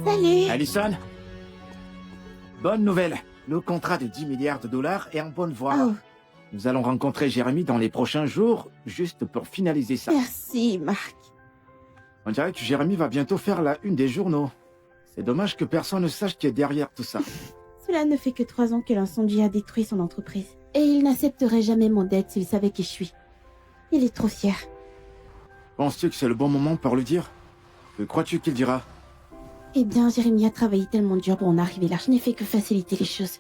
Salut. Allison, bonne nouvelle. Le contrat de 10 milliards de dollars est en bonne voie. Oh, Nous allons rencontrer Jérémy dans les prochains jours, juste pour finaliser ça. merci, Marc. On dirait que Jérémy va bientôt faire la une des journaux. C'est dommage que personne ne sache qui est derrière tout ça. Cela ne fait que 3 ans que l'incendie a détruit son entreprise. Et il n'accepterait jamais mon dette s'il savait qui je suis. Il est trop fier. Penses-tu que c'est le bon moment pour le dire? Que crois-tu qu'il dira? Eh bien, Jérémy a travaillé tellement dur pour en arriver là. Je n'ai fait que faciliter les choses.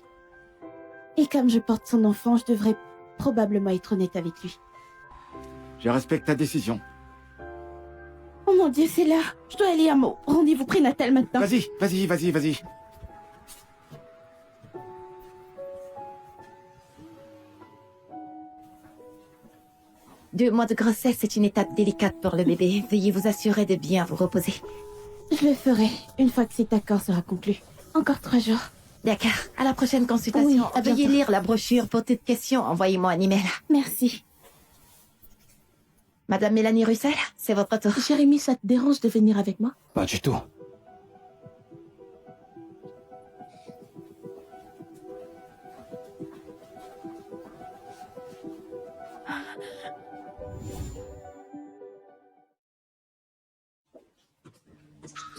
Et comme je porte son enfant, je devrais probablement être honnête avec lui. Je respecte ta décision. Oh mon Dieu, c'est là. Je dois aller à mon rendez-vous prénatal maintenant. Vas-y. 2 mois de grossesse est une étape délicate pour le bébé. Veuillez vous assurer de bien vous reposer. Je le ferai une fois que cet accord sera conclu. Encore 3 jours. D'accord. À la prochaine consultation. Oui, à Veuillez bientôt. lire la brochure. Pour toute question, envoyez-moi un email. Merci. Madame Mélanie Russell, c'est votre tour. Jérémy, ça te dérange de venir avec moi? Pas du tout.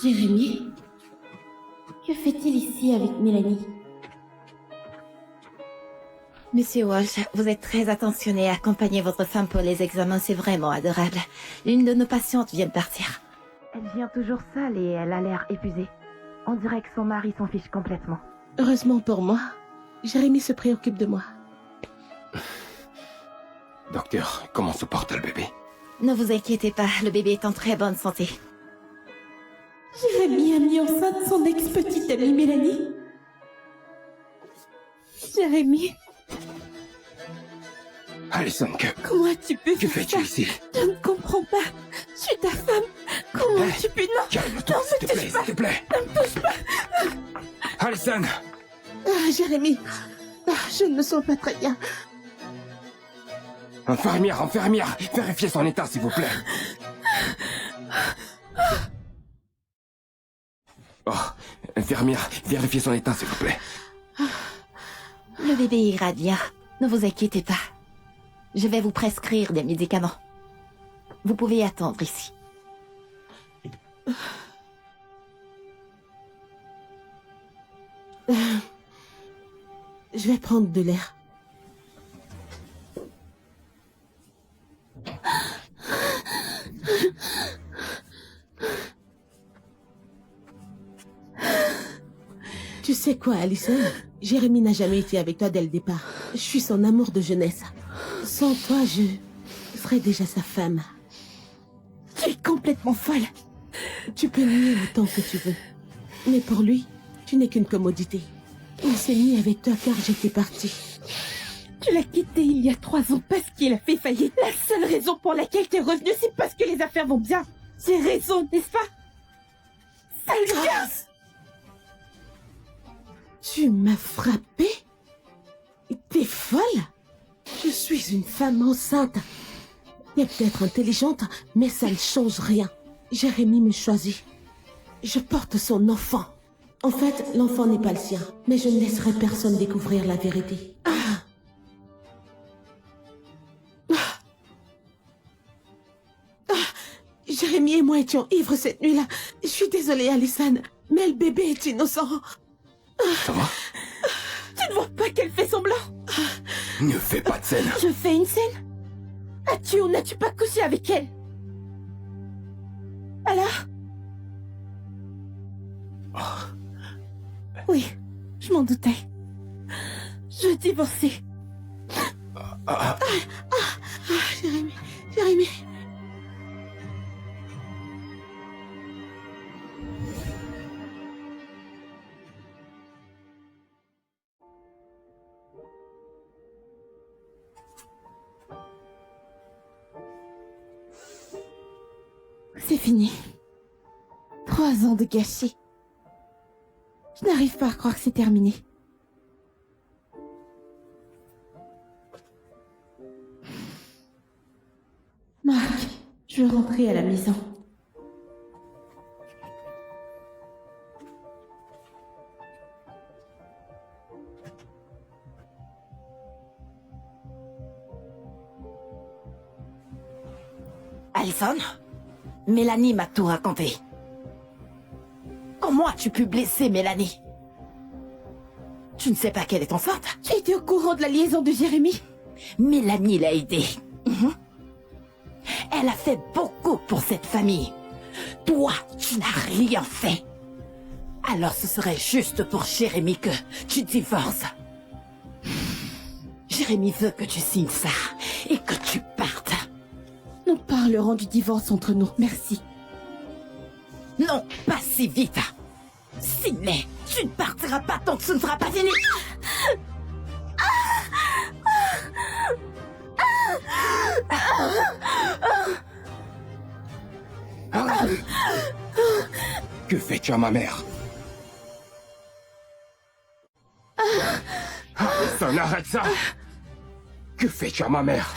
Jérémy? Que fait-il ici avec Mélanie? Monsieur Walsh, vous êtes très attentionné à accompagner votre femme pour les examens, c'est vraiment adorable. L'une de nos patientes vient de partir. Elle vient toujours seule et elle a l'air épuisée. On dirait que son mari s'en fiche complètement. Heureusement pour moi, Jérémy se préoccupe de moi. Docteur, comment se porte le bébé? Ne vous inquiétez pas, le bébé est en très bonne santé. Jérémy a mis enceinte son ex-petite amie Mélanie. Jérémy, Allison, comment as-tu pu que faire fais-tu ça? ici? Je ne comprends pas. Je suis ta femme. Comment Hey, as-tu pu... Non, Calme-toi, non, s'il te me plaît, touche pas. s'il te plaît. Ne me touche pas. Allison! Jérémy, je ne me sens pas très bien. Infirmière, vérifiez son état, s'il vous plaît. Oh, infirmière, vérifiez son état, s'il vous plaît. Le bébé ira bien, ne vous inquiétez pas. Je vais vous prescrire des médicaments. Vous pouvez attendre ici. Je vais prendre de l'air. Tu sais quoi, Allison? Jérémy n'a jamais été avec toi dès le départ. Je suis son amour de jeunesse. Sans toi, je serais déjà sa femme. Tu es complètement folle. Tu peux nier autant que tu veux. Mais pour lui, tu n'es qu'une commodité. Il s'est mis avec toi car j'étais partie. Tu l'as quitté il y a 3 ans parce qu'il a fait faillite. La seule raison pour laquelle t'es revenue, c'est parce que les affaires vont bien. C'est raison, n'est-ce pas? Sale gosse! Tu m'as frappé? T'es folle? Je suis une femme enceinte. T'es peut-être intelligente, mais ça ne change rien. Jérémy me choisit. Je porte son enfant. En fait, l'enfant n'est pas le sien, mais je ne laisserai personne découvrir la vérité. Jérémy et moi étions ivres cette nuit-là. Je suis désolée, Allison, mais le bébé est innocent. Ça va? Tu ne vois pas qu'elle fait semblant? Ne fais pas de scène. Je fais une scène? As-tu ou n'as-tu pas couché avec elle? Alors? Oui, je m'en doutais. Je divorçais. Jérémy, Jérémy. C'est fini. 3 ans de gâchis. Je n'arrive pas à croire que c'est terminé. Marc, je veux rentrer à la maison. Allison, Mélanie m'a tout raconté. Comment as-tu pu blesser Mélanie? Tu ne sais pas qu'elle est enceinte? Tu étais au courant de la liaison de Jérémy? Mélanie l'a aidée. Elle a fait beaucoup pour cette famille. Toi, tu n'as rien fait. Alors ce serait juste pour Jérémy que tu divorces. Jérémy veut que tu signes ça et que tu partes. Nous parlerons du divorce entre nous, merci. Non, pas si vite. Signe-les. Tu ne partiras pas tant que ce ne sera pas fini. Que fais-tu à ma mère? Allison, arrête ça! Que fais-tu à ma mère?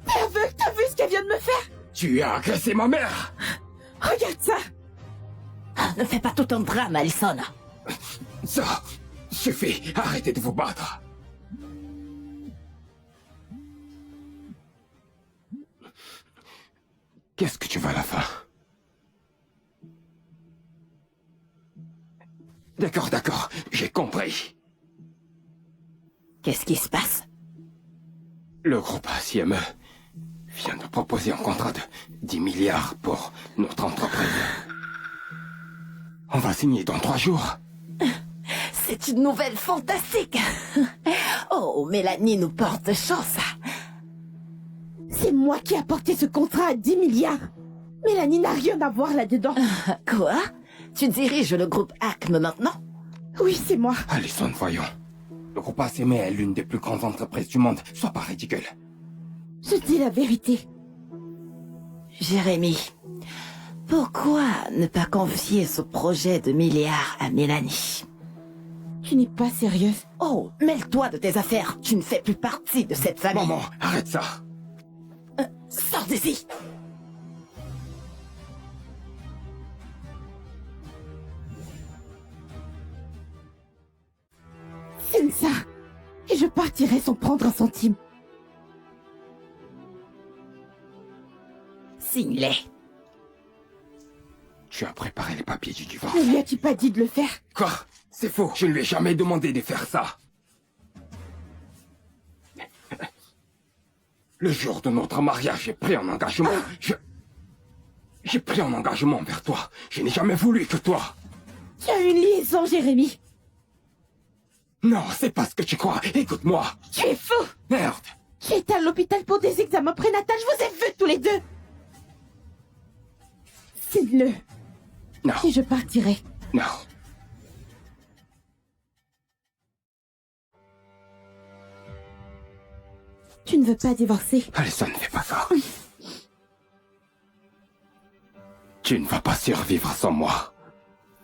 T'es aveugle, t'as vu ce qu'elle vient de me faire? Tu as agressé ma mère! Regarde ça! Ne fais pas tout un drame, Allison. Ça suffit, arrêtez de vous battre. Qu'est-ce que tu veux à la fin? D'accord, j'ai compris. Qu'est-ce qui se passe? Le groupe CME vient de proposer un contrat de 10 milliards pour notre entreprise. On va signer dans 3 jours. C'est une nouvelle fantastique. Oh, Mélanie nous porte chance. C'est moi qui ai apporté ce contrat à 10 milliards. Mélanie n'a rien à voir là-dedans. Quoi? Tu diriges le groupe ACME maintenant? Oui, c'est moi. Allison, voyons. Le groupe CME est l'une des plus grandes entreprises du monde. Sois pas ridicule. Je dis la vérité. Jérémy, pourquoi ne pas confier ce projet de milliards à Mélanie? Tu n'es pas sérieuse. Oh, mêle-toi de tes affaires. Tu ne fais plus partie de cette famille. Maman, arrête ça. Sors d'ici. Signe ça. Et je partirai sans prendre un centime. Signe-les. Tu as préparé les papiers du divorce. Ne lui as-tu pas dit de le faire? Quoi? C'est faux. Je ne lui ai jamais demandé de faire ça. Le jour de notre mariage, j'ai pris un engagement. J'ai pris un engagement envers toi. Je n'ai jamais voulu que toi. Tu as une liaison, Jérémy. Non, c'est pas ce que tu crois. Écoute-moi. Tu es fou. Merde. J'étais à l'hôpital pour des examens prénatals. Je vous ai vus tous les deux. Signe-le. Non. Et je partirai. Non. Tu ne veux pas divorcer? Allison, ne fais pas ça. Tu ne vas pas survivre sans moi.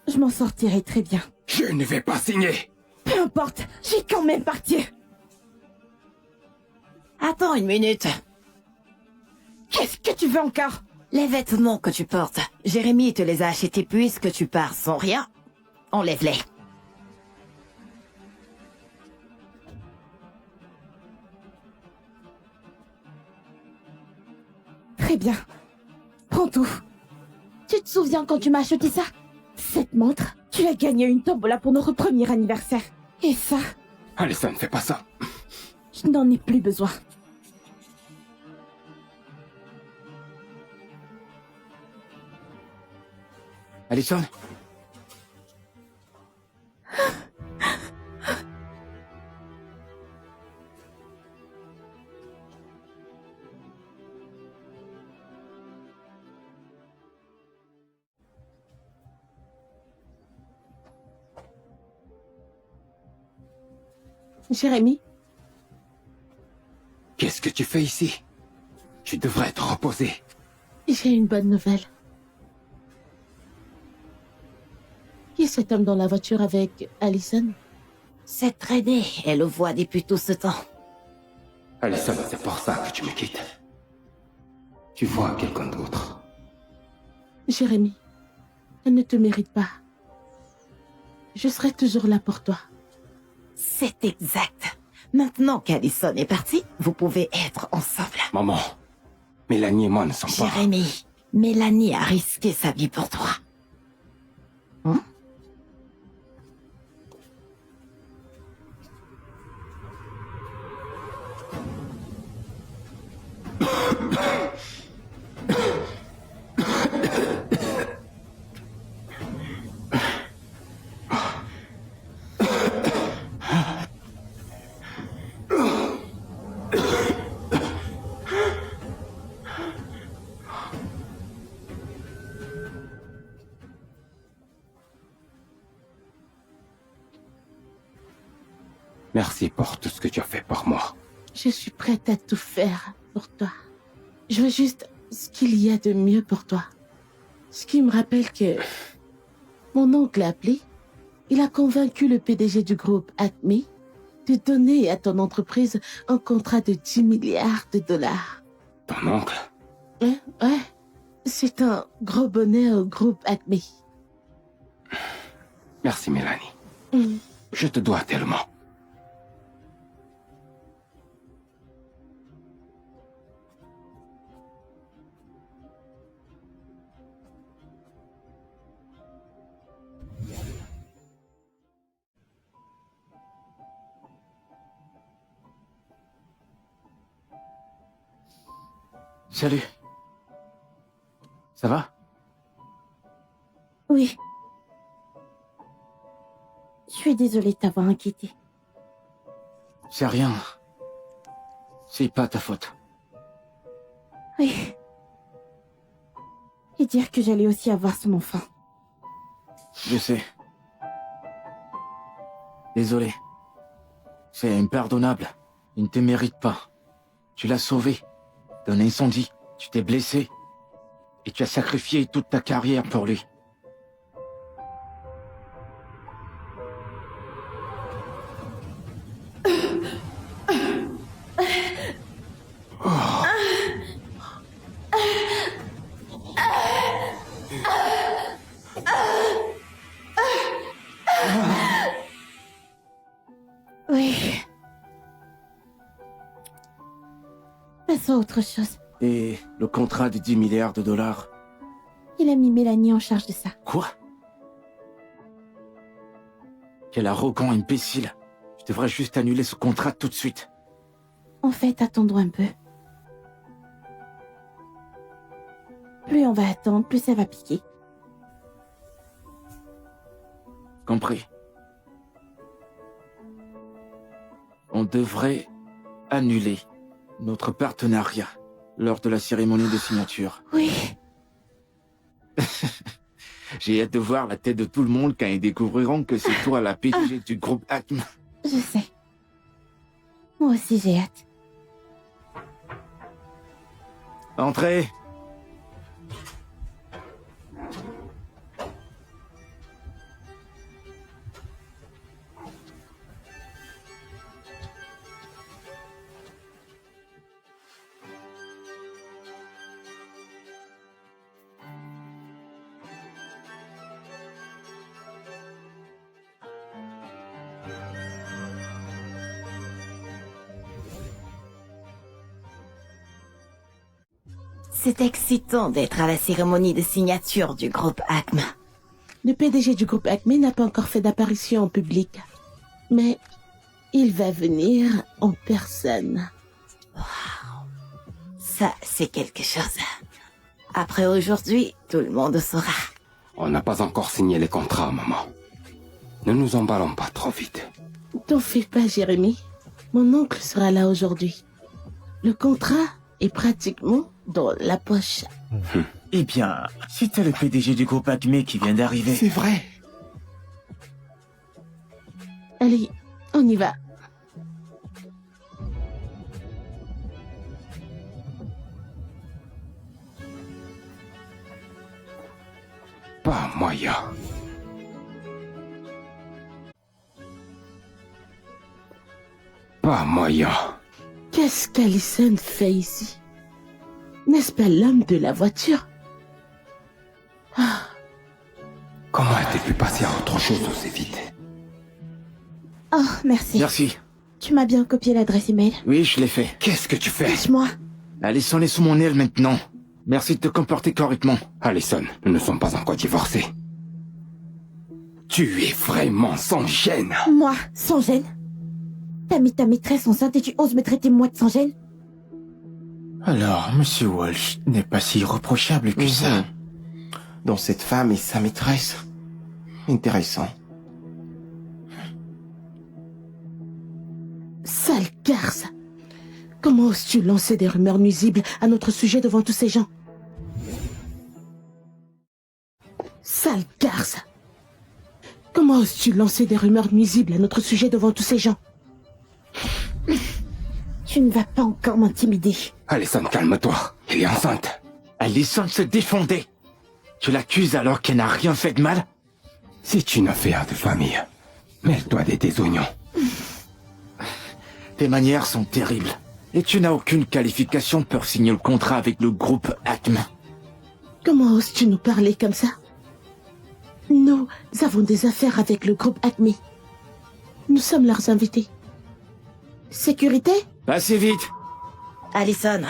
Je m'en sortirai très bien. Je ne vais pas signer. Peu importe, j'ai quand même parti. Attends une minute. Qu'est-ce que tu veux encore? Les vêtements que tu portes, Jérémy te les a achetés puisque tu pars sans rien. Enlève-les. Très bien. Prends tout. Tu te souviens quand tu m'as acheté ça? Cette montre, tu l'as gagnée à une tombola pour notre premier anniversaire. Et ça, Allison, ne fais pas ça. je n'en ai plus besoin. Allison? Jérémy, Qu'est-ce que tu fais ici? Tu devrais te reposer. j'ai une bonne nouvelle. Qui est cet homme dans la voiture avec Allison? C'est traîné, elle le voit depuis tout ce temps. Allison, c'est pour ça que tu me quittes. Tu vois quelqu'un d'autre. Jérémy, elle ne te mérite pas. Je serai toujours là pour toi. C'est exact. Maintenant qu'Allison est partie, vous pouvez être ensemble. Maman, Mélanie et moi ne sommes pas... Jérémy, Mélanie a risqué sa vie pour toi. Hein? Merci pour tout ce que tu as fait pour moi. Je suis prête à tout faire pour toi. Je veux juste ce qu'il y a de mieux pour toi. Ce qui me rappelle que mon oncle a appelé. Il a convaincu le PDG du groupe Acme de donner à ton entreprise un contrat de 10 milliards de dollars. Ton oncle? Ouais. C'est un gros bonheur au groupe Acme. Merci, Mélanie. Je te dois tellement. Salut. Ça va? Oui. Je suis désolée de t'avoir inquiété. C'est rien. C'est pas ta faute. Oui. Et dire que j'allais aussi avoir son enfant. Je sais. Désolé. C'est impardonnable. Il ne te mérite pas. Tu l'as sauvé d'un incendie. Tu t'es blessé. Et tu as sacrifié toute ta carrière pour lui. Oui. Passons à autre chose. Et le contrat de 10 milliards de dollars. Il a mis Mélanie en charge de ça. Quoi? Quel arrogant imbécile. Je devrais juste annuler ce contrat tout de suite. En fait, attendons un peu. Plus on va attendre, plus ça va piquer. Compris. On devrait annuler notre partenariat lors de la cérémonie de signature. Oui. J'ai hâte de voir la tête de tout le monde quand ils découvriront que c'est toi la PDG du groupe Acme. Je sais. Moi aussi, j'ai hâte. Entrez. C'est excitant d'être à la cérémonie de signature du groupe Acme. Le PDG du groupe Acme n'a pas encore fait d'apparition en public. Mais il va venir en personne. Ça, c'est quelque chose. Après aujourd'hui, tout le monde saura. On n'a pas encore signé les contrats, maman. Ne nous emballons pas trop vite. T'en fais pas, Jérémy. Mon oncle sera là aujourd'hui. Le contrat est pratiquement dans la poche. Eh bien, c'était le PDG du groupe Acme qui vient d'arriver. C'est vrai. Allez, on y va. Pas moyen. Pas moyen. Qu'est-ce qu'Alison fait ici? N'est-ce pas l'homme de la voiture? Comment a-t-elle pu passer à autre chose aussi vite? Oh, merci. Merci. Tu m'as bien copié l'adresse email. Oui, je l'ai fait. Qu'est-ce que tu fais? Lâche-moi. Allison est sous mon aile maintenant. Merci de te comporter correctement. Allison, nous ne sommes pas encore divorcés. Tu es vraiment sans gêne. Moi, sans gêne? T'as mis ta maîtresse enceinte et tu oses me traiter moi de sans gêne? Alors, Monsieur Walsh n'est pas si irréprochable que ça. Donc cette femme est sa maîtresse. Intéressant. Sale garce! Comment oses-tu lancer des rumeurs nuisibles à notre sujet devant tous ces gens? Sale garce! Comment oses-tu lancer des rumeurs nuisibles à notre sujet devant tous ces gens? Tu ne vas pas encore m'intimider. Allison, calme-toi. Elle est enceinte. Allison se défendait. Tu l'accuses alors qu'elle n'a rien fait de mal? C'est une affaire de famille. Mêle-toi de tes oignons. Tes manières sont terribles. Et tu n'as aucune qualification pour signer le contrat avec le groupe Acme. Comment oses-tu nous parler comme ça? Nous avons des affaires avec le groupe Acme. Nous sommes leurs invités. Sécurité? Pas si vite. Allison,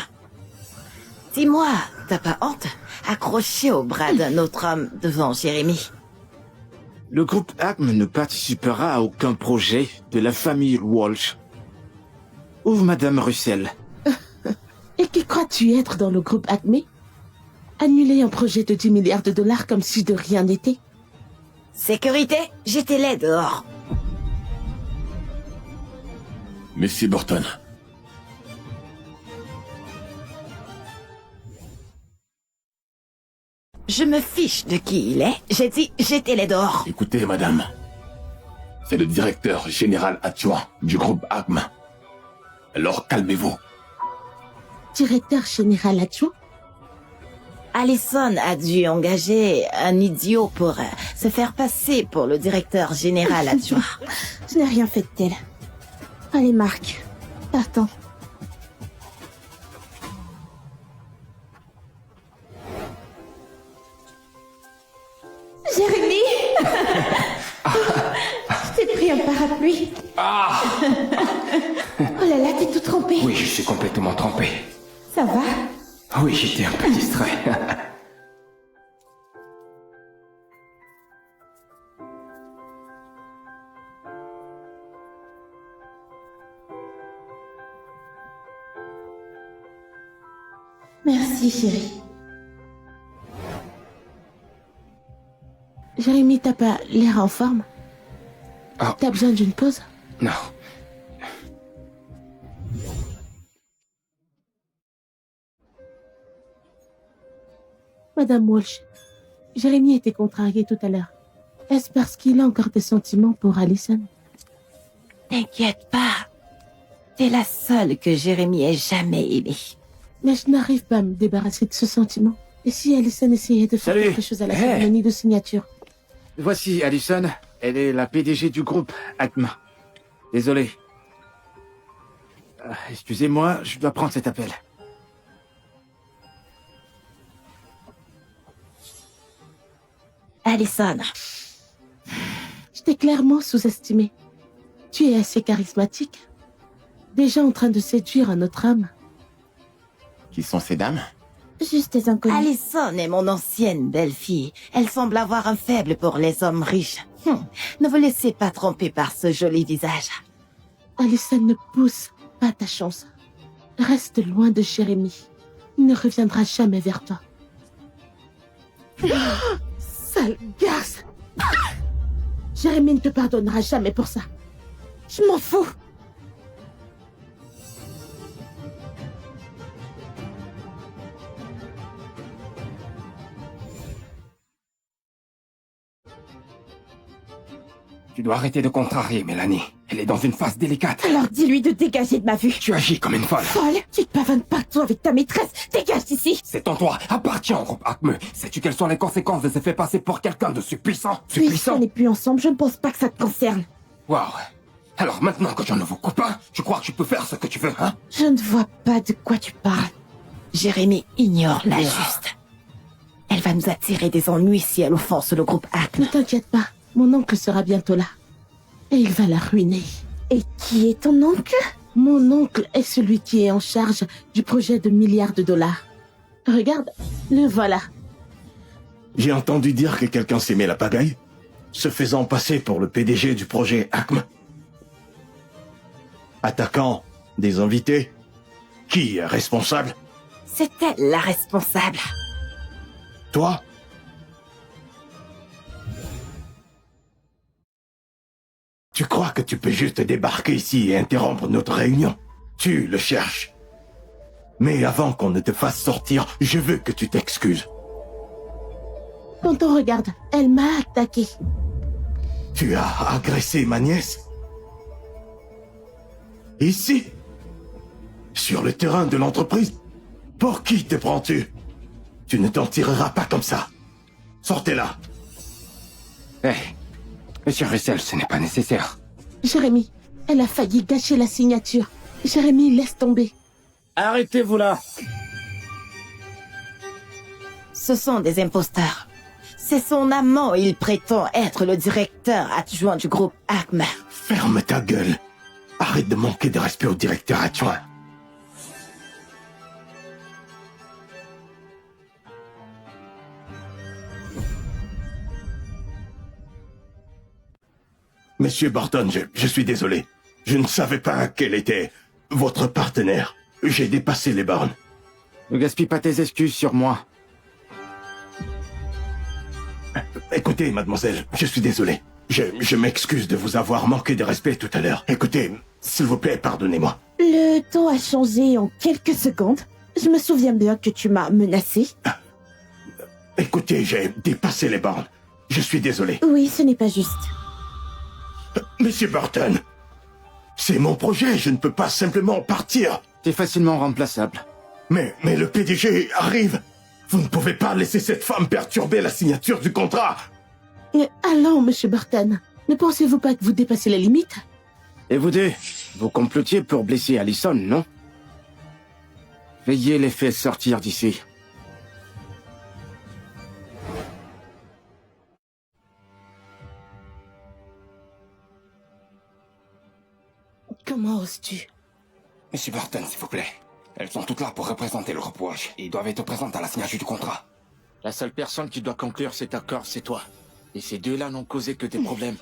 dis-moi, t'as pas honte? Accroché au bras d'un autre homme devant Jérémy. Le groupe Acme ne participera à aucun projet de la famille Walsh. Ouvre Madame Russell. Et qui crois-tu être dans le groupe Acme? Annuler un projet de 10 milliards de dollars comme si de rien n'était? Sécurité, jetez-les dehors. Monsieur Burton. Je me fiche de qui il est. J'ai dit jetez-les dehors. Écoutez, madame. C'est le directeur général adjoint du groupe Acme. Alors calmez-vous. Directeur général adjoint? Allison a dû engager un idiot pour se faire passer pour le directeur général adjoint. Je n'ai rien fait de tel. Allez, Marc, partons. Jérémy! Je t'ai pris un parapluie. Oh là là, t'es tout trempé. Oui, je suis complètement trempé. Ça va? Oui, j'étais un peu distrait. Merci, chérie. Jérémy, t'as pas l'air en forme? Ah. T'as besoin d'une pause? Non. Madame Walsh, Jérémy était contrarié tout à l'heure. Est-ce parce qu'il a encore des sentiments pour Allison? T'inquiète pas. T'es la seule que Jérémy ait jamais aimée. Mais je n'arrive pas à me débarrasser de ce sentiment. Et si Allison essayait de faire Salut. quelque chose à la cérémonie de signature? Voici Allison. Elle est la PDG du groupe Acme. Désolé. Excusez-moi, je dois prendre cet appel. Allison, Je t'ai clairement sous-estimé. Tu es assez charismatique. Déjà en train de séduire un autre homme. Qui sont ces dames? Juste des inconnus. Allison est mon ancienne belle-fille. Elle semble avoir un faible pour les hommes riches. Ne vous laissez pas tromper par ce joli visage. Allison, ne pousse pas ta chance. Reste loin de Jérémy. Il ne reviendra jamais vers toi. Sale garce! Jérémy ne te pardonnera jamais pour ça. Je m'en fous. Tu dois arrêter de contrarier, Mélanie. Elle est dans une phase délicate. Alors dis-lui de dégager de ma vue. Tu agis comme une folle. Folle, tu te pavanes partout avec ta maîtresse. Dégage d'ici. Cet endroit appartient au groupe Acme. Sais-tu quelles sont les conséquences de se faire passer pour quelqu'un de puissant? Puisqu'on n'est plus ensemble, je ne pense pas que ça te concerne. Waouh. Alors maintenant que j'ai un nouveau copain, tu crois que tu peux faire ce que tu veux, hein? Je ne vois pas de quoi tu parles. Jérémy ignore la juste. Elle va nous attirer des ennuis si elle offense le groupe Acme. Ne t'inquiète pas, mon oncle sera bientôt là. Et il va la ruiner. Et qui est ton oncle? Mon oncle est celui qui est en charge du projet de milliards de dollars. Regarde, le voilà. J'ai entendu dire que quelqu'un s'est mis la pagaille, se faisant passer pour le PDG du projet ACME. Attaquant des invités. Qui est responsable? C'est elle la responsable. Toi? Tu crois que tu peux juste débarquer ici et interrompre notre réunion? Tu le cherches. Mais avant qu'on ne te fasse sortir, je veux que tu t'excuses. Tonton, regarde, elle m'a attaqué. Tu as agressé ma nièce? Ici? Sur le terrain de l'entreprise? Pour qui te prends-tu? Tu ne t'en tireras pas comme ça. Sortez-la. Hé, Monsieur Russell, ce n'est pas nécessaire. Jérémy, elle a failli gâcher la signature. Jérémy, laisse tomber. Arrêtez-vous là. Ce sont des imposteurs. C'est son amant, il prétend être le directeur adjoint du groupe ACME. Ferme ta gueule. Arrête de manquer de respect au directeur adjoint. Monsieur Barton, je suis désolé. Je ne savais pas quel était votre partenaire. J'ai dépassé les bornes. Ne gaspille pas tes excuses sur moi. Écoutez, mademoiselle, je suis désolé. Je m'excuse de vous avoir manqué de respect tout à l'heure. Écoutez, s'il vous plaît, pardonnez-moi. Le ton a changé en quelques secondes. Je me souviens bien que tu m'as menacé. Écoutez, j'ai dépassé les bornes. Je suis désolé. Oui, ce n'est pas juste. Monsieur Burton, c'est mon projet, je ne peux pas simplement partir. T'es facilement remplaçable. Mais le PDG arrive. Vous ne pouvez pas laisser cette femme perturber la signature du contrat. Allons, monsieur Burton. Ne pensez-vous pas que vous dépassez la limite? Et vous deux, vous complotiez pour blesser Allison, non? Veillez les faire sortir d'ici. Comment oses-tu? Monsieur Burton, s'il vous plaît. Elles sont toutes là pour représenter le groupe Walsh. Et doivent être présentes à la signature du contrat. La seule personne qui doit conclure cet accord, c'est toi. Et ces deux-là n'ont causé que des problèmes.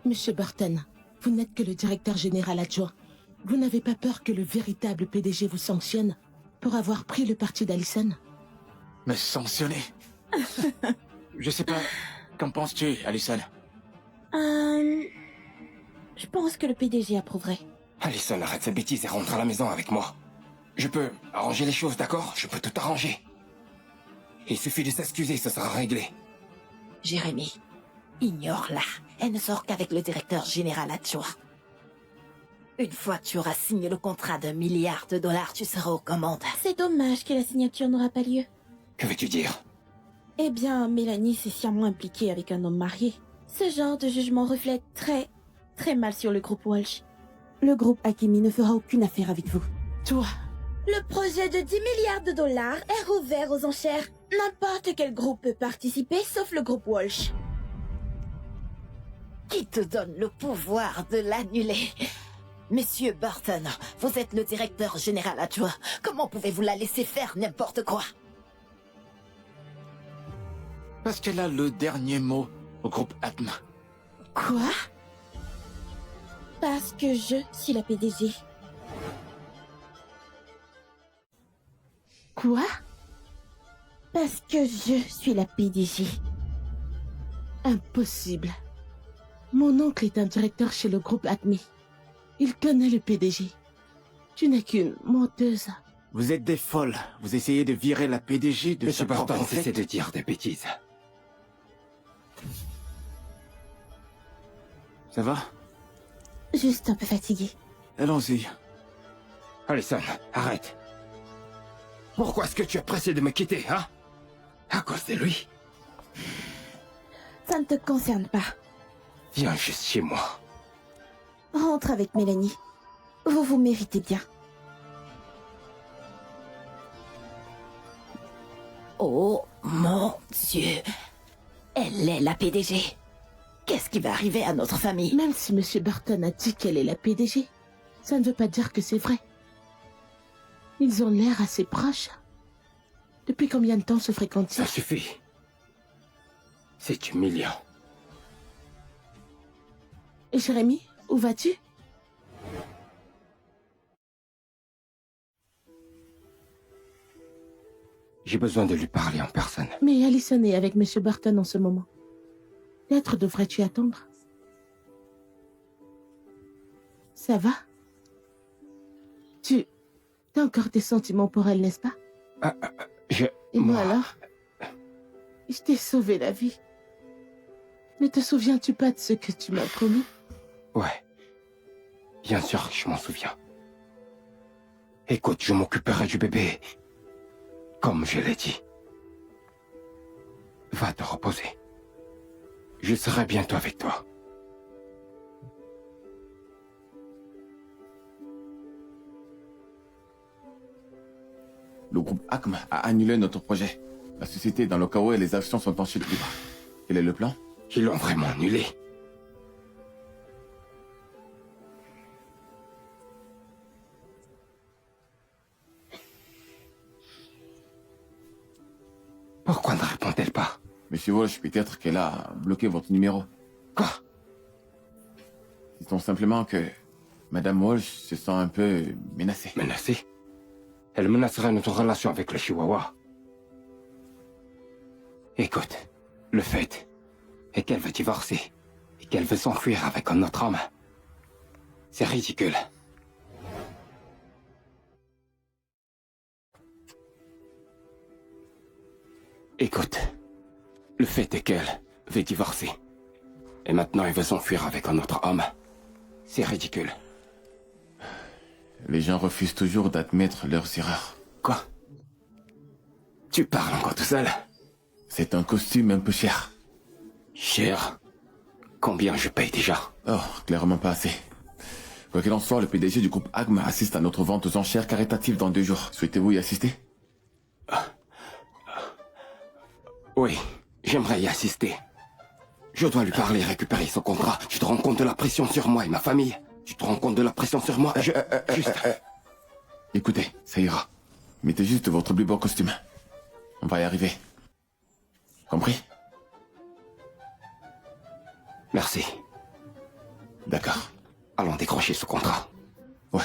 Monsieur Burton, vous n'êtes que le directeur général adjoint. Vous n'avez pas peur que le véritable PDG vous sanctionne pour avoir pris le parti d'Allison? Me sanctionner? Je sais pas. Qu'en penses-tu, Allison? Je pense que le PDG approuverait. Allison, arrête cette bêtise et rentre à la maison avec moi. Je peux arranger les choses, d'accord? Je peux tout arranger. Il suffit de s'excuser, ce sera réglé. Jérémy, ignore-la. Elle ne sort qu'avec le directeur général adjoint. Une fois que tu auras signé le contrat d'1 milliard de dollars, tu seras aux commandes. C'est dommage que la signature n'aura pas lieu. Que veux-tu dire? Eh bien, Mélanie s'est sciemment impliquée avec un homme marié. Ce genre de jugement reflète très mal sur le groupe Walsh. Le groupe Akemi ne fera aucune affaire avec vous. Toi. Le projet de 10 milliards de dollars est rouvert aux enchères. N'importe quel groupe peut participer, sauf le groupe Walsh. Qui te donne le pouvoir de l'annuler? Monsieur Burton, vous êtes le directeur général adjoint. Comment pouvez-vous la laisser faire n'importe quoi? Parce qu'elle a le dernier mot au groupe ACME. Quoi? Parce que je suis la PDG. Quoi? Parce que je suis la PDG. Impossible. Mon oncle est un directeur chez le groupe ACME. Il connaît le PDG. Tu n'es qu'une menteuse. Vous êtes des folles. Vous essayez de virer la PDG de Monsieur sa propre Burton, tête. cessez de dire des bêtises. Ça va? Juste un peu fatiguée. Allons-y. Allison, arrête. Pourquoi est-ce que tu es pressé de me quitter, hein? À cause de lui? Ça ne te concerne pas. Viens juste chez moi. Rentre avec Mélanie. Vous vous méritez bien. Oh mon Dieu! Elle est la PDG. Qu'est-ce qui va arriver à notre famille? Même si Monsieur Burton a dit qu'elle est la PDG, Ça ne veut pas dire que c'est vrai. Ils ont l'air assez proches. Depuis combien de temps se fréquentent-ils? Ça suffit. C'est humiliant. Et Jérémy, où vas-tu? J'ai besoin de lui parler en personne. Mais Allison est avec Monsieur Burton en ce moment. Peut-être devrais-tu attendre. Ça va? Tu as encore des sentiments pour elle, n'est-ce pas? Et moi alors? Je t'ai sauvé la vie. Ne te souviens-tu pas de ce que tu m'as promis? Ouais. Bien sûr que je m'en souviens. Écoute, je m'occuperai du bébé. Comme je l'ai dit. Va te reposer. Je serai bientôt avec toi. Le groupe ACM a annulé notre projet. La société est dans le chaos et les actions sont en chute libre. Quel est le plan? Ils l'ont vraiment annulé. Pourquoi ne répond-elle pas? Monsieur Walsh, peut-être qu'elle a bloqué votre numéro. Quoi? Disons simplement que Madame Walsh se sent un peu menacée. Menacée? Elle menacerait notre relation avec le Chihuahua. Écoute, le fait est qu'elle veut divorcer et qu'elle veut s'enfuir avec un autre homme. C'est ridicule. Écoute, le fait est qu'elle veut divorcer. Et maintenant elle veut s'enfuir avec un autre homme. C'est ridicule. Les gens refusent toujours d'admettre leurs erreurs. Quoi? Tu parles encore tout seul? C'est un costume un peu cher. Cher? Combien je paye déjà? Oh, clairement pas assez. Quoi qu'il en soit, le PDG du groupe ACM assiste à notre vente aux enchères caritatives dans 2 jours. Souhaitez-vous y assister? Oui, j'aimerais y assister. Je dois lui parler et récupérer son contrat. Tu te rends compte de la pression sur moi et ma famille? Tu te rends compte de la pression sur moi? Juste... Écoutez, ça ira. Mettez juste votre plus beau costume. On va y arriver. Compris? Merci. D'accord. Allons décrocher ce contrat. Ouais.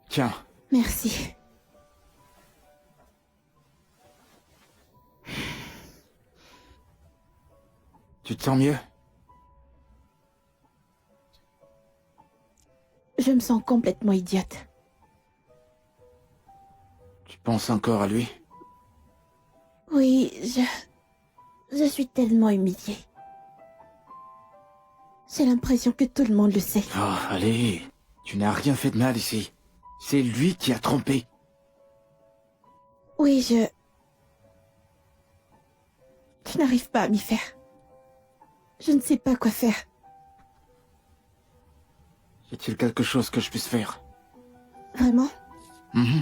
Tiens, Merci. tu te sens mieux? Je me sens complètement idiote. Tu penses encore à lui? Oui, je suis tellement humiliée. J'ai l'impression que tout le monde le sait. Oh, allez, tu n'as rien fait de mal ici. C'est lui qui a trompé. Oui, je n'arrive pas à m'y faire. Je ne sais pas quoi faire. Y a-t-il quelque chose que je puisse faire? Vraiment? Mhm.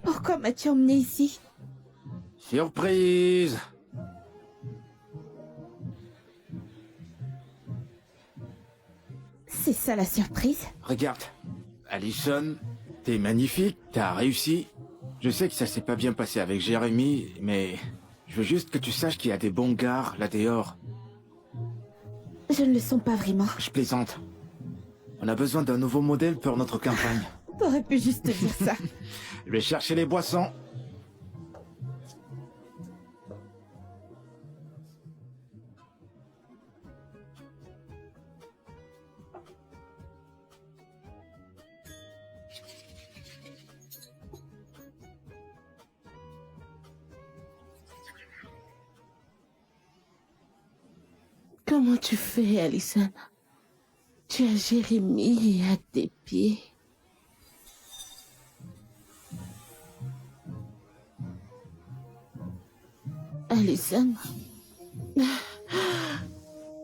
Pourquoi m'as-tu emmené ici? Surprise! C'est ça la surprise? Regarde, Allison, t'es magnifique, t'as réussi. Je sais que ça s'est pas bien passé avec Jérémy, mais je veux juste que tu saches qu'il y a des bons gars là dehors. Je ne le sens pas vraiment. Je plaisante. On a besoin d'un nouveau modèle pour notre campagne. T'aurais pu juste dire ça. Je vais chercher les boissons. Comment tu fais, Allison? Tu as Jérémy à tes pieds. Alison.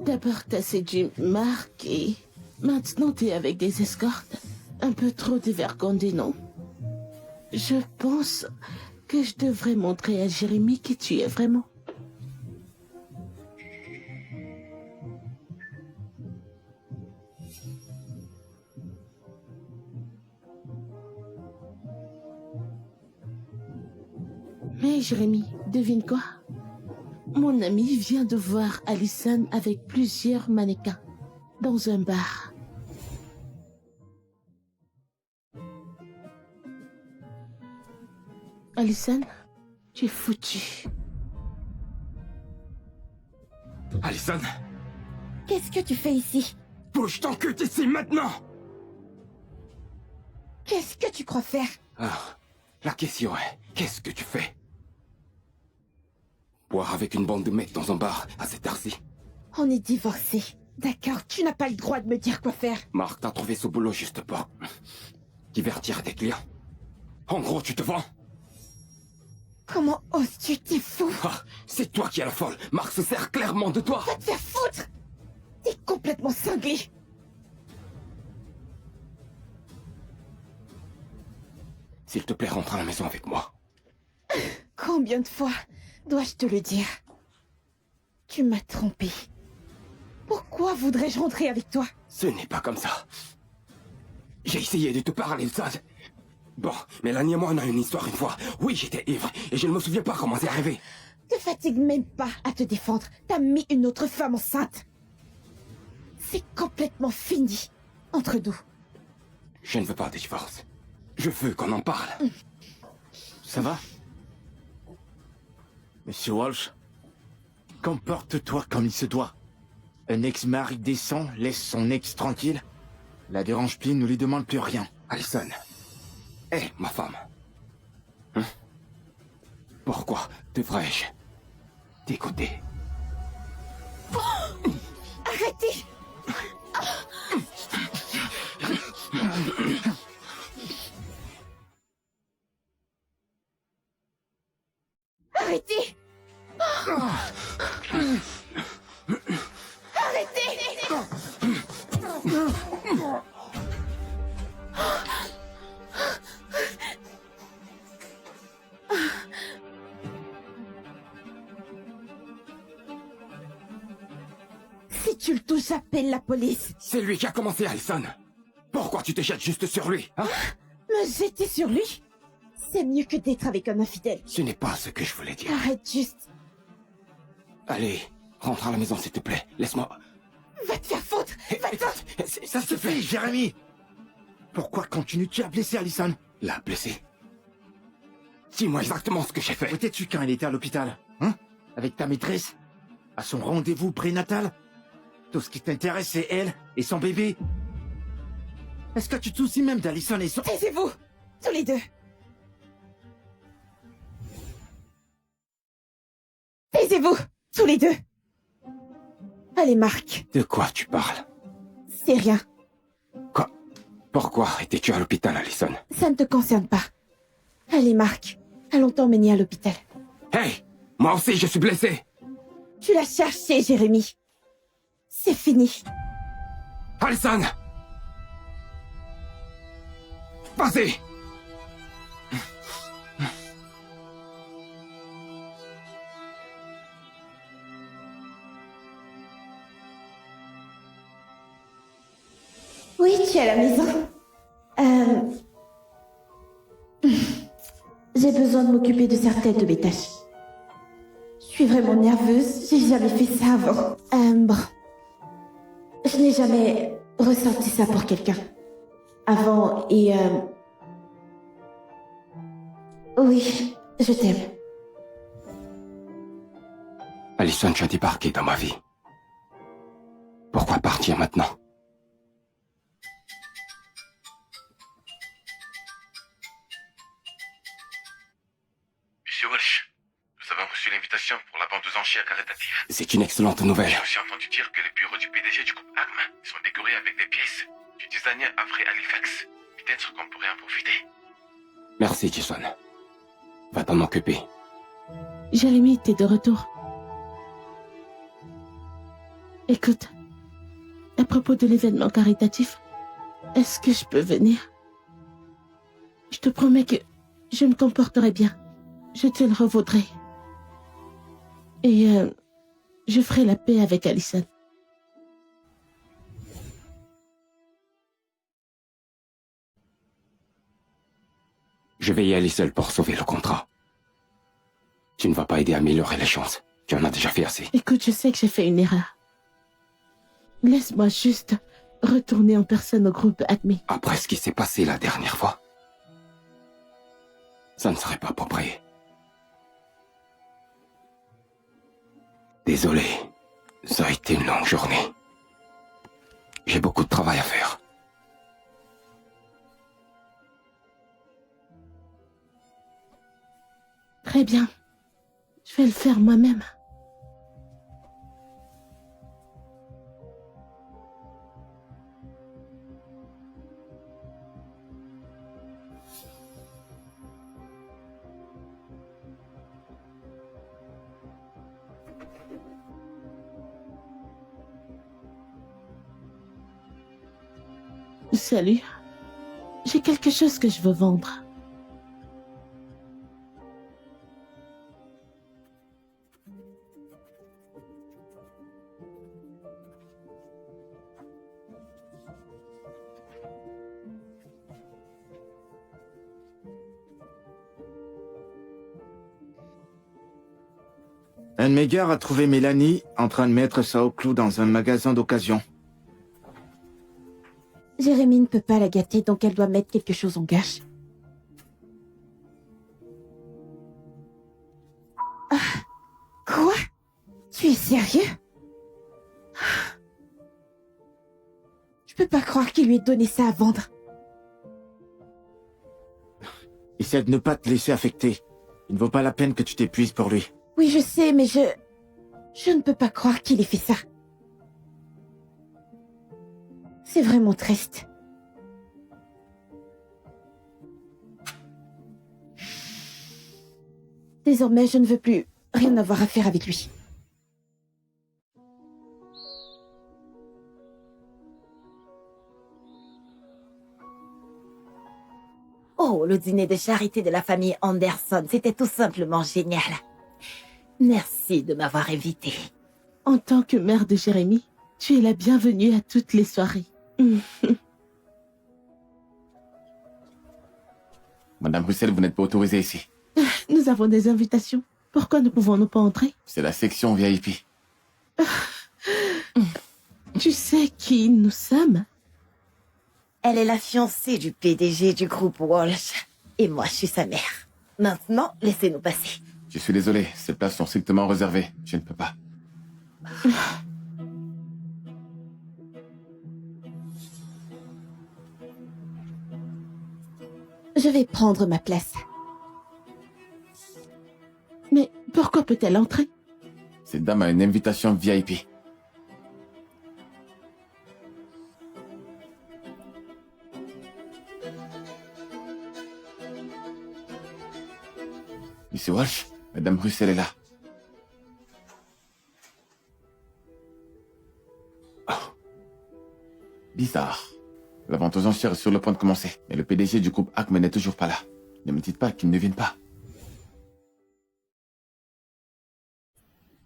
D'abord, t'as séduit Mark et maintenant t'es avec des escortes. Un peu trop dévergondé, non? Je pense que je devrais montrer à Jérémy qui tu es vraiment. Mais Jérémy, devine quoi? Mon ami vient de voir Alison avec plusieurs mannequins dans un bar. Alison, tu es foutue. Alison, Qu'est-ce que tu fais ici? bouge ton cul d'ici maintenant! Qu'est-ce que tu crois faire? Alors, la question est, qu'est-ce que tu fais? Boire avec une bande de mecs dans un bar à cette heure-ci? On est divorcés. D'accord, tu n'as pas le droit de me dire quoi faire. Marc t'a trouvé ce boulot juste pour divertir tes clients. En gros, tu te vends. Comment oses-tu? T'es fou. Ah, c'est toi qui es la folle. Marc se sert clairement de toi. Va te faire foutre. T'es complètement cinglé. S'il te plaît, rentre à la maison avec moi. Combien de fois dois-je te le dire? Tu m'as trompé. Pourquoi voudrais-je rentrer avec toi? Ce n'est pas comme ça. J'ai essayé de te parler de ça. Bon, Mélanie et moi, on a une histoire une fois. Oui, j'étais ivre, et je ne me souviens pas comment c'est arrivé. Te fatigue même pas à te défendre. T'as mis une autre femme enceinte. C'est complètement fini entre nous. Je ne veux pas de divorce. Je veux qu'on en parle. Ça va? Monsieur Walsh, comporte-toi comme il se doit. Un ex-mari décent laisse son ex tranquille. La dérange plus, ne lui demande plus rien. Alison. Hé, ma femme. Pourquoi devrais-je t'écouter? Arrêtez! Arrêtez! Si tu le touches, j'appelle la police. C'est lui qui a commencé, Alison. Pourquoi tu te jettes juste sur lui, hein? Me jeter sur lui? C'est mieux que d'être avec un infidèle. Ce n'est pas ce que je voulais dire. Arrête juste. Allez, rentre à la maison, s'il te plaît. Laisse-moi... Va te faire foutre! Va te faire... Ça se fait, Jérémy! Pourquoi continues-tu à blesser Alison? La blessée. Dis-moi exactement ce que j'ai fait. Où étais-tu quand elle était à l'hôpital? Hein? Avec ta maîtresse? À son rendez-vous prénatal? Tout ce qui t'intéresse, c'est elle et son bébé. Est-ce que tu te soucies même d'Alison et son... Taisez-vous! Tous les deux! Taisez-vous! Tous les deux! Allez, Marc. De quoi tu parles? C'est rien. Quoi? Pourquoi étais-tu à l'hôpital, Alison? Ça ne te concerne pas. Allez, Marc. Allons t'emmener à l'hôpital. Hey! Moi aussi, je suis blessé! Tu l'as cherché, Jérémy. C'est fini. Alison! Vas-y! Oui, tu es à la maison. J'ai besoin de m'occuper de certaines de mes tâches. Je suis vraiment nerveuse. J'ai jamais fait ça avant. Bon. Je n'ai jamais ressenti ça pour quelqu'un. Avant et oui, je t'aime. Alison, tu as débarqué dans ma vie. Pourquoi partir maintenant? Monsieur Walsh, nous avons reçu l'invitation pour la vente aux enchères caritative. C'est une excellente nouvelle. J'ai aussi entendu dire que les bureaux du PDG du groupe ACME sont décorés avec des pièces du designer Alfred Halifax. Peut-être qu'on pourrait en profiter. Merci, Jason. Va t'en occuper. Jérémy, t'es de retour. Écoute, à propos de l'événement caritatif, est-ce que je peux venir? Je te promets que je me comporterai bien. Je te le revaudrai. Et je ferai la paix avec Allison. Je vais y aller seul pour sauver le contrat. Tu ne vas pas aider à améliorer les chances. Tu en as déjà fait assez. Écoute, je sais que j'ai fait une erreur. Laisse-moi juste retourner en personne au groupe Acme. Après ce qui s'est passé la dernière fois, ça ne serait pas approprié. Désolé, ça a été une longue journée. J'ai beaucoup de travail à faire. Très bien. Je vais le faire moi-même. Salut. J'ai quelque chose que je veux vendre. Un de mes gars a trouvé Mélanie en train de mettre ça au clou dans un magasin d'occasion. Jérémy ne peut pas la gâter, donc elle doit mettre quelque chose en gage. Ah, quoi? Tu es sérieux? Je peux pas croire qu'il lui ait donné ça à vendre. Essaie de ne pas te laisser affecter. Il ne vaut pas la peine que tu t'épuises pour lui. Oui, je sais, mais je ne peux pas croire qu'il ait fait ça. C'est vraiment triste. Désormais, je ne veux plus rien avoir à faire avec lui. Oh, le dîner de charité de la famille Anderson, c'était tout simplement génial. Merci de m'avoir invité. En tant que mère de Jérémy, tu es la bienvenue à toutes les soirées. Madame Russell, vous n'êtes pas autorisée ici. Nous avons des invitations. Pourquoi ne pouvons-nous pas entrer? C'est la section VIP. Tu sais qui nous sommes? Elle est la fiancée du PDG du groupe Walsh. Et moi, je suis sa mère. Maintenant, laissez-nous passer. Je suis désolé, ces places sont strictement réservées. Je ne peux pas. Je vais prendre ma place. Mais pourquoi peut-elle entrer? Cette dame a une invitation VIP. Monsieur Walsh, Madame Russell est là. Oh. Bizarre. La vente aux enchères est sur le point de commencer, mais le PDG du groupe Acme n'est toujours pas là. Ne me dites pas qu'il ne vienne pas.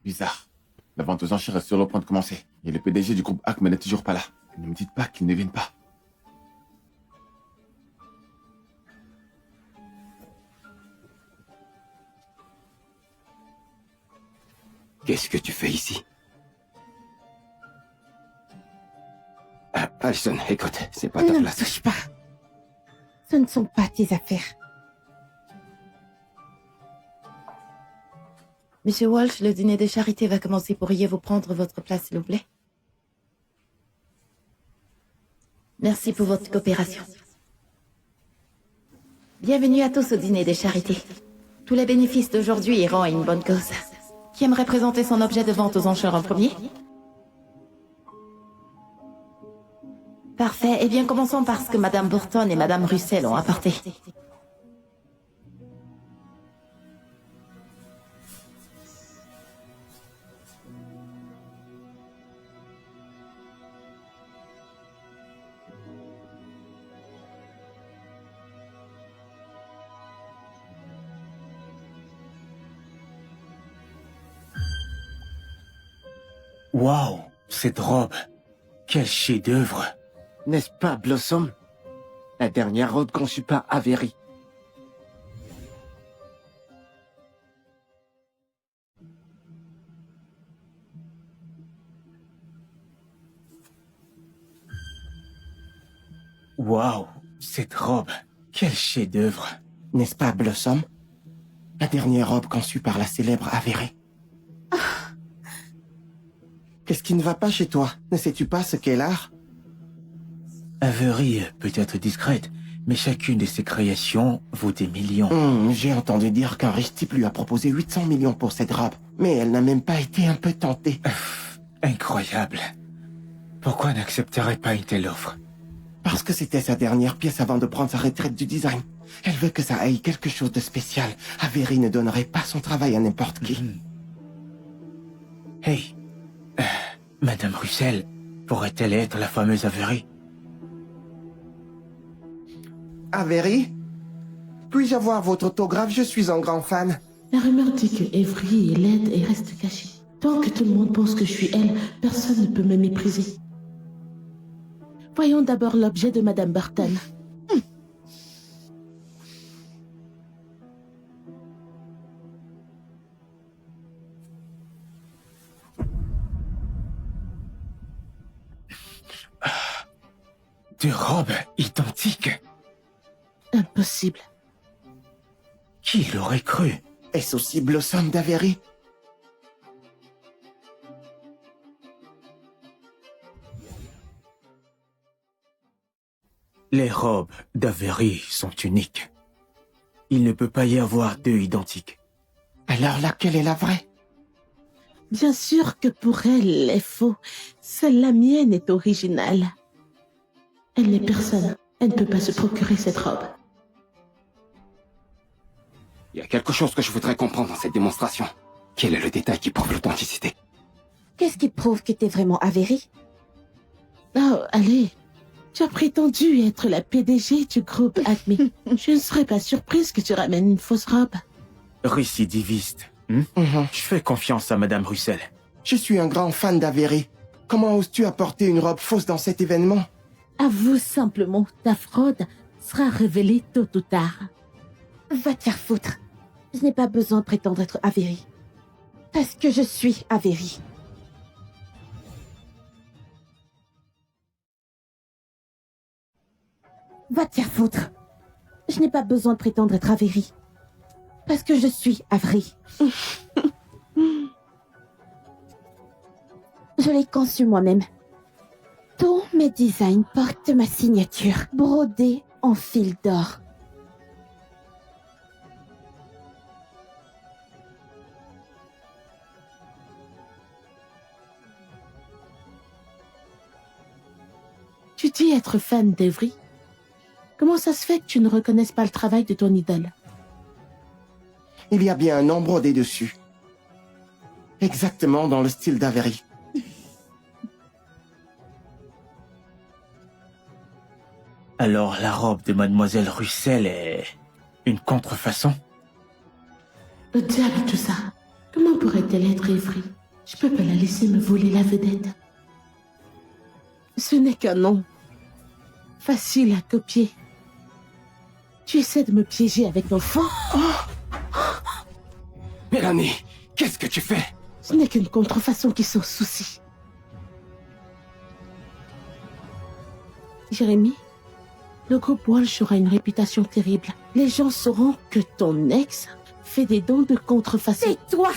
Bizarre. La vente aux enchères est sur le point de commencer, et le PDG du groupe Acme n'est toujours pas là. Ne me dites pas qu'il ne vienne pas. Qu'est-ce que tu fais ici? Alison, écoute, c'est pas ta Ne me place. touche pas. Ce ne sont pas tes affaires. Monsieur Walsh, le dîner de charité va commencer. Pourriez-vous prendre votre place, s'il vous plaît? Merci pour votre coopération. Bienvenue à tous au dîner de charité. Tous les bénéfices d'aujourd'hui iront à une bonne cause. Qui aimerait présenter son objet de vente aux enchères en premier? Parfait. Eh bien, commençons par ce que Madame Burton et Madame Russell ont apporté. Waouh, cette robe. Quel chef-d'œuvre. N'est-ce pas, Blossom? La dernière robe conçue par Avery. Waouh, cette robe. Quel chef-d'œuvre. N'est-ce pas, Blossom? La dernière robe conçue par la célèbre Avery. Qu'est-ce qui ne va pas chez toi? Ne sais-tu pas ce qu'est l'art? Avery peut être discrète, mais chacune de ses créations vaut des millions. J'ai entendu dire qu'un riche type lui a proposé 800 millions pour cette robe. Mais elle n'a même pas été un peu tentée. Incroyable. Pourquoi n'accepterait pas une telle offre? Parce que c'était sa dernière pièce avant de prendre sa retraite du design. Elle veut que ça aille quelque chose de spécial. Avery ne donnerait pas son travail à n'importe qui. Hey, Madame Russell, pourrait-elle être la fameuse Avery? Avery? Puis-je avoir votre autographe? Je suis un grand fan. La rumeur dit que Avery est laide et reste cachée. Tant que tout le monde pense que je suis elle, personne ne peut me mépriser. Voyons d'abord l'objet de Madame Burton. Deux robes identiques. Impossible. Qui l'aurait cru? Est-ce aussi Blossom d'Avery? Les robes d'Avery sont uniques. Il ne peut pas y avoir deux identiques. Alors laquelle est la vraie? Bien sûr que pour elle est faux. Seule la mienne est originale. Elle n'est personne. Elle ne peut pas se procurer cette robe. Il y a quelque chose que je voudrais comprendre dans cette démonstration. Quel est le détail qui prouve l'authenticité? Qu'est-ce qui prouve que t'es vraiment Avery? Oh, allez. Tu as prétendu être la PDG du groupe Acme. Je ne serais pas surprise que tu ramènes une fausse robe. Récidiviste. Je fais confiance à Madame Russell. Je suis un grand fan d'Avery. Comment oses-tu apporter une robe fausse dans cet événement? Avoue simplement, ta fraude sera révélée tôt ou tard. Va te faire foutre. Je n'ai pas besoin de prétendre être Avery. Parce que je suis Avery. Va te faire foutre. Je n'ai pas besoin de prétendre être Avery. Parce que je suis Avery. Je l'ai conçu moi-même. Tous mes designs portent ma signature, brodée en fil d'or. Tu dis être fan d'Avery? Comment ça se fait que tu ne reconnaisses pas le travail de ton idole? Il y a bien un nom brodé dessus. Exactement dans le style d'Avery. Alors la robe de Mademoiselle Russell est une contrefaçon? Au diable tout ça. Comment pourrait-elle être Avery? Je peux pas la laisser me voler la vedette. Ce n'est qu'un nom. Facile à copier. Tu essaies de me piéger avec nos faux? Mélanie, qu'est-ce que tu fais? Ce n'est qu'une contrefaçon qui sans souci. Jérémy, le groupe Walsh aura une réputation terrible. Les gens sauront que ton ex fait des dons de contrefaçon. C'est toi!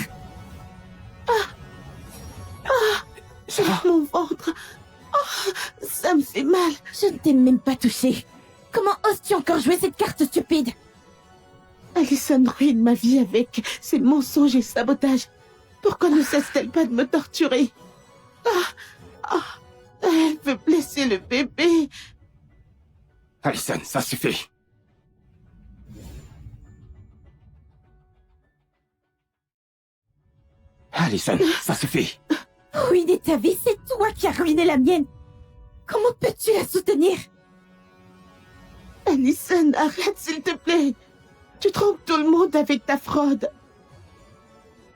J'ai mon ventre. Oh, ça me fait mal. Je ne t'ai même pas touché. Comment oses-tu encore jouer cette carte stupide? Alison ruine ma vie avec ses mensonges et sabotages. Pourquoi ne cesse-t-elle pas de me torturer? Elle veut blesser le bébé. Alison, ça suffit. Alison, ça suffit. Ruiner ta vie, c'est toi qui as ruiné la mienne. Comment peux-tu la soutenir? Alison, arrête s'il te plaît. Tu trompes tout le monde avec ta fraude.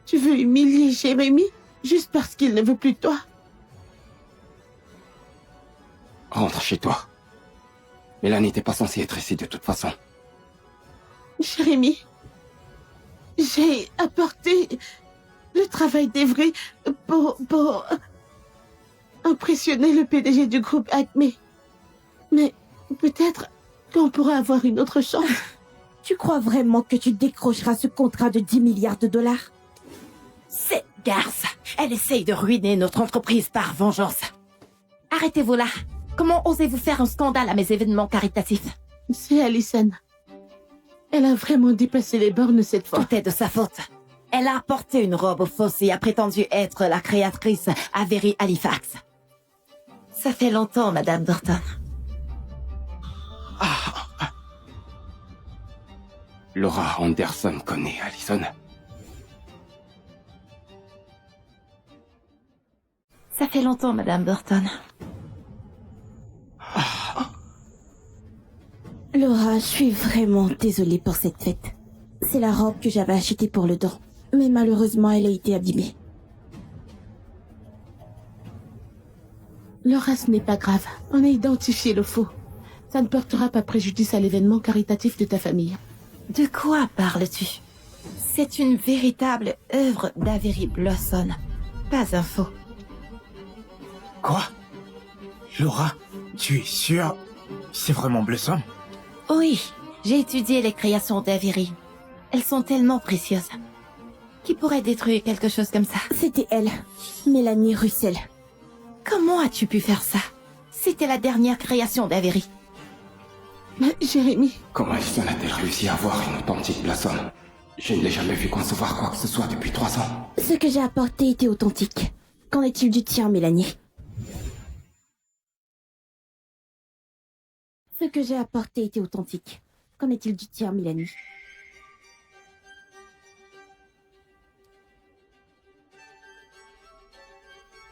Tu veux humilier Jérémy juste parce qu'il ne veut plus de toi? Rentre chez toi. Mélanie n'était pas censée être ici de toute façon. Jérémy, j'ai apporté le travail d'Evry pour impressionner le PDG du groupe Acme. Mais peut-être qu'on pourra avoir une autre chance. Tu crois vraiment que tu décrocheras ce contrat de 10 milliards de dollars? Cette garce, elle essaye de ruiner notre entreprise par vengeance. Arrêtez-vous là. Comment osez-vous faire un scandale à mes événements caritatifs? C'est Allison. Elle a vraiment dépassé les bornes cette fois. Tout est de sa faute. Elle a apporté une robe fausse et a prétendu être la créatrice Avery Halifax. Ça fait longtemps, Madame Burton. Laura Anderson connaît Allison. Ça fait longtemps, Madame Burton. Laura, je suis vraiment désolée pour cette fête. C'est la robe que j'avais achetée pour le don. Mais malheureusement, elle a été abîmée. Laura, ce n'est pas grave. On a identifié le faux. Ça ne portera pas préjudice à l'événement caritatif de ta famille. De quoi parles-tu? C'est une véritable œuvre d'Avery Blossom. Pas un faux. Quoi? Laura, tu es sûre? C'est vraiment Blossom? Oui, j'ai étudié les créations d'Avery. Elles sont tellement précieuses. Qui pourrait détruire quelque chose comme ça? C'était elle, Mélanie Russell. Comment as-tu pu faire ça? C'était la dernière création d'Avery. Mais Jérémy... Comment Allison a-t-elle réussi à avoir une authentique Blossom? Je ne l'ai jamais vu concevoir quoi que ce soit depuis 3 ans. Ce que j'ai apporté était authentique. Qu'en est-il du tien, Mélanie? Ce que j'ai apporté était authentique. Qu'en est-il du tien, Mélanie?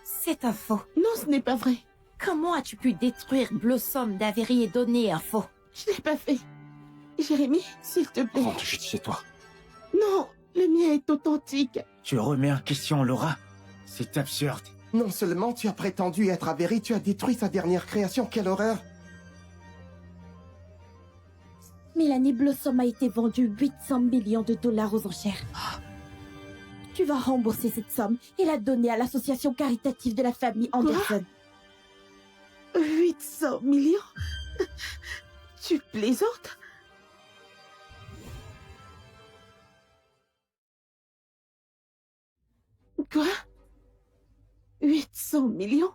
C'est un faux. Non, ce n'est pas vrai. Comment as-tu pu détruire Blossom d'Avery et donner un faux? Je l'ai pas fait. Jérémy, s'il te plaît. Rentre juste chez toi. Non, le mien est authentique. Tu remets en question Laura? C'est absurde. Non seulement tu as prétendu être Avery, tu as détruit sa dernière création, quelle horreur! Mélanie Blossom a été vendue 800 millions de dollars aux enchères. Tu vas rembourser cette somme et la donner à l'association caritative de la famille Anderson. 800 millions? Tu plaisantes? Quoi? 800 millions?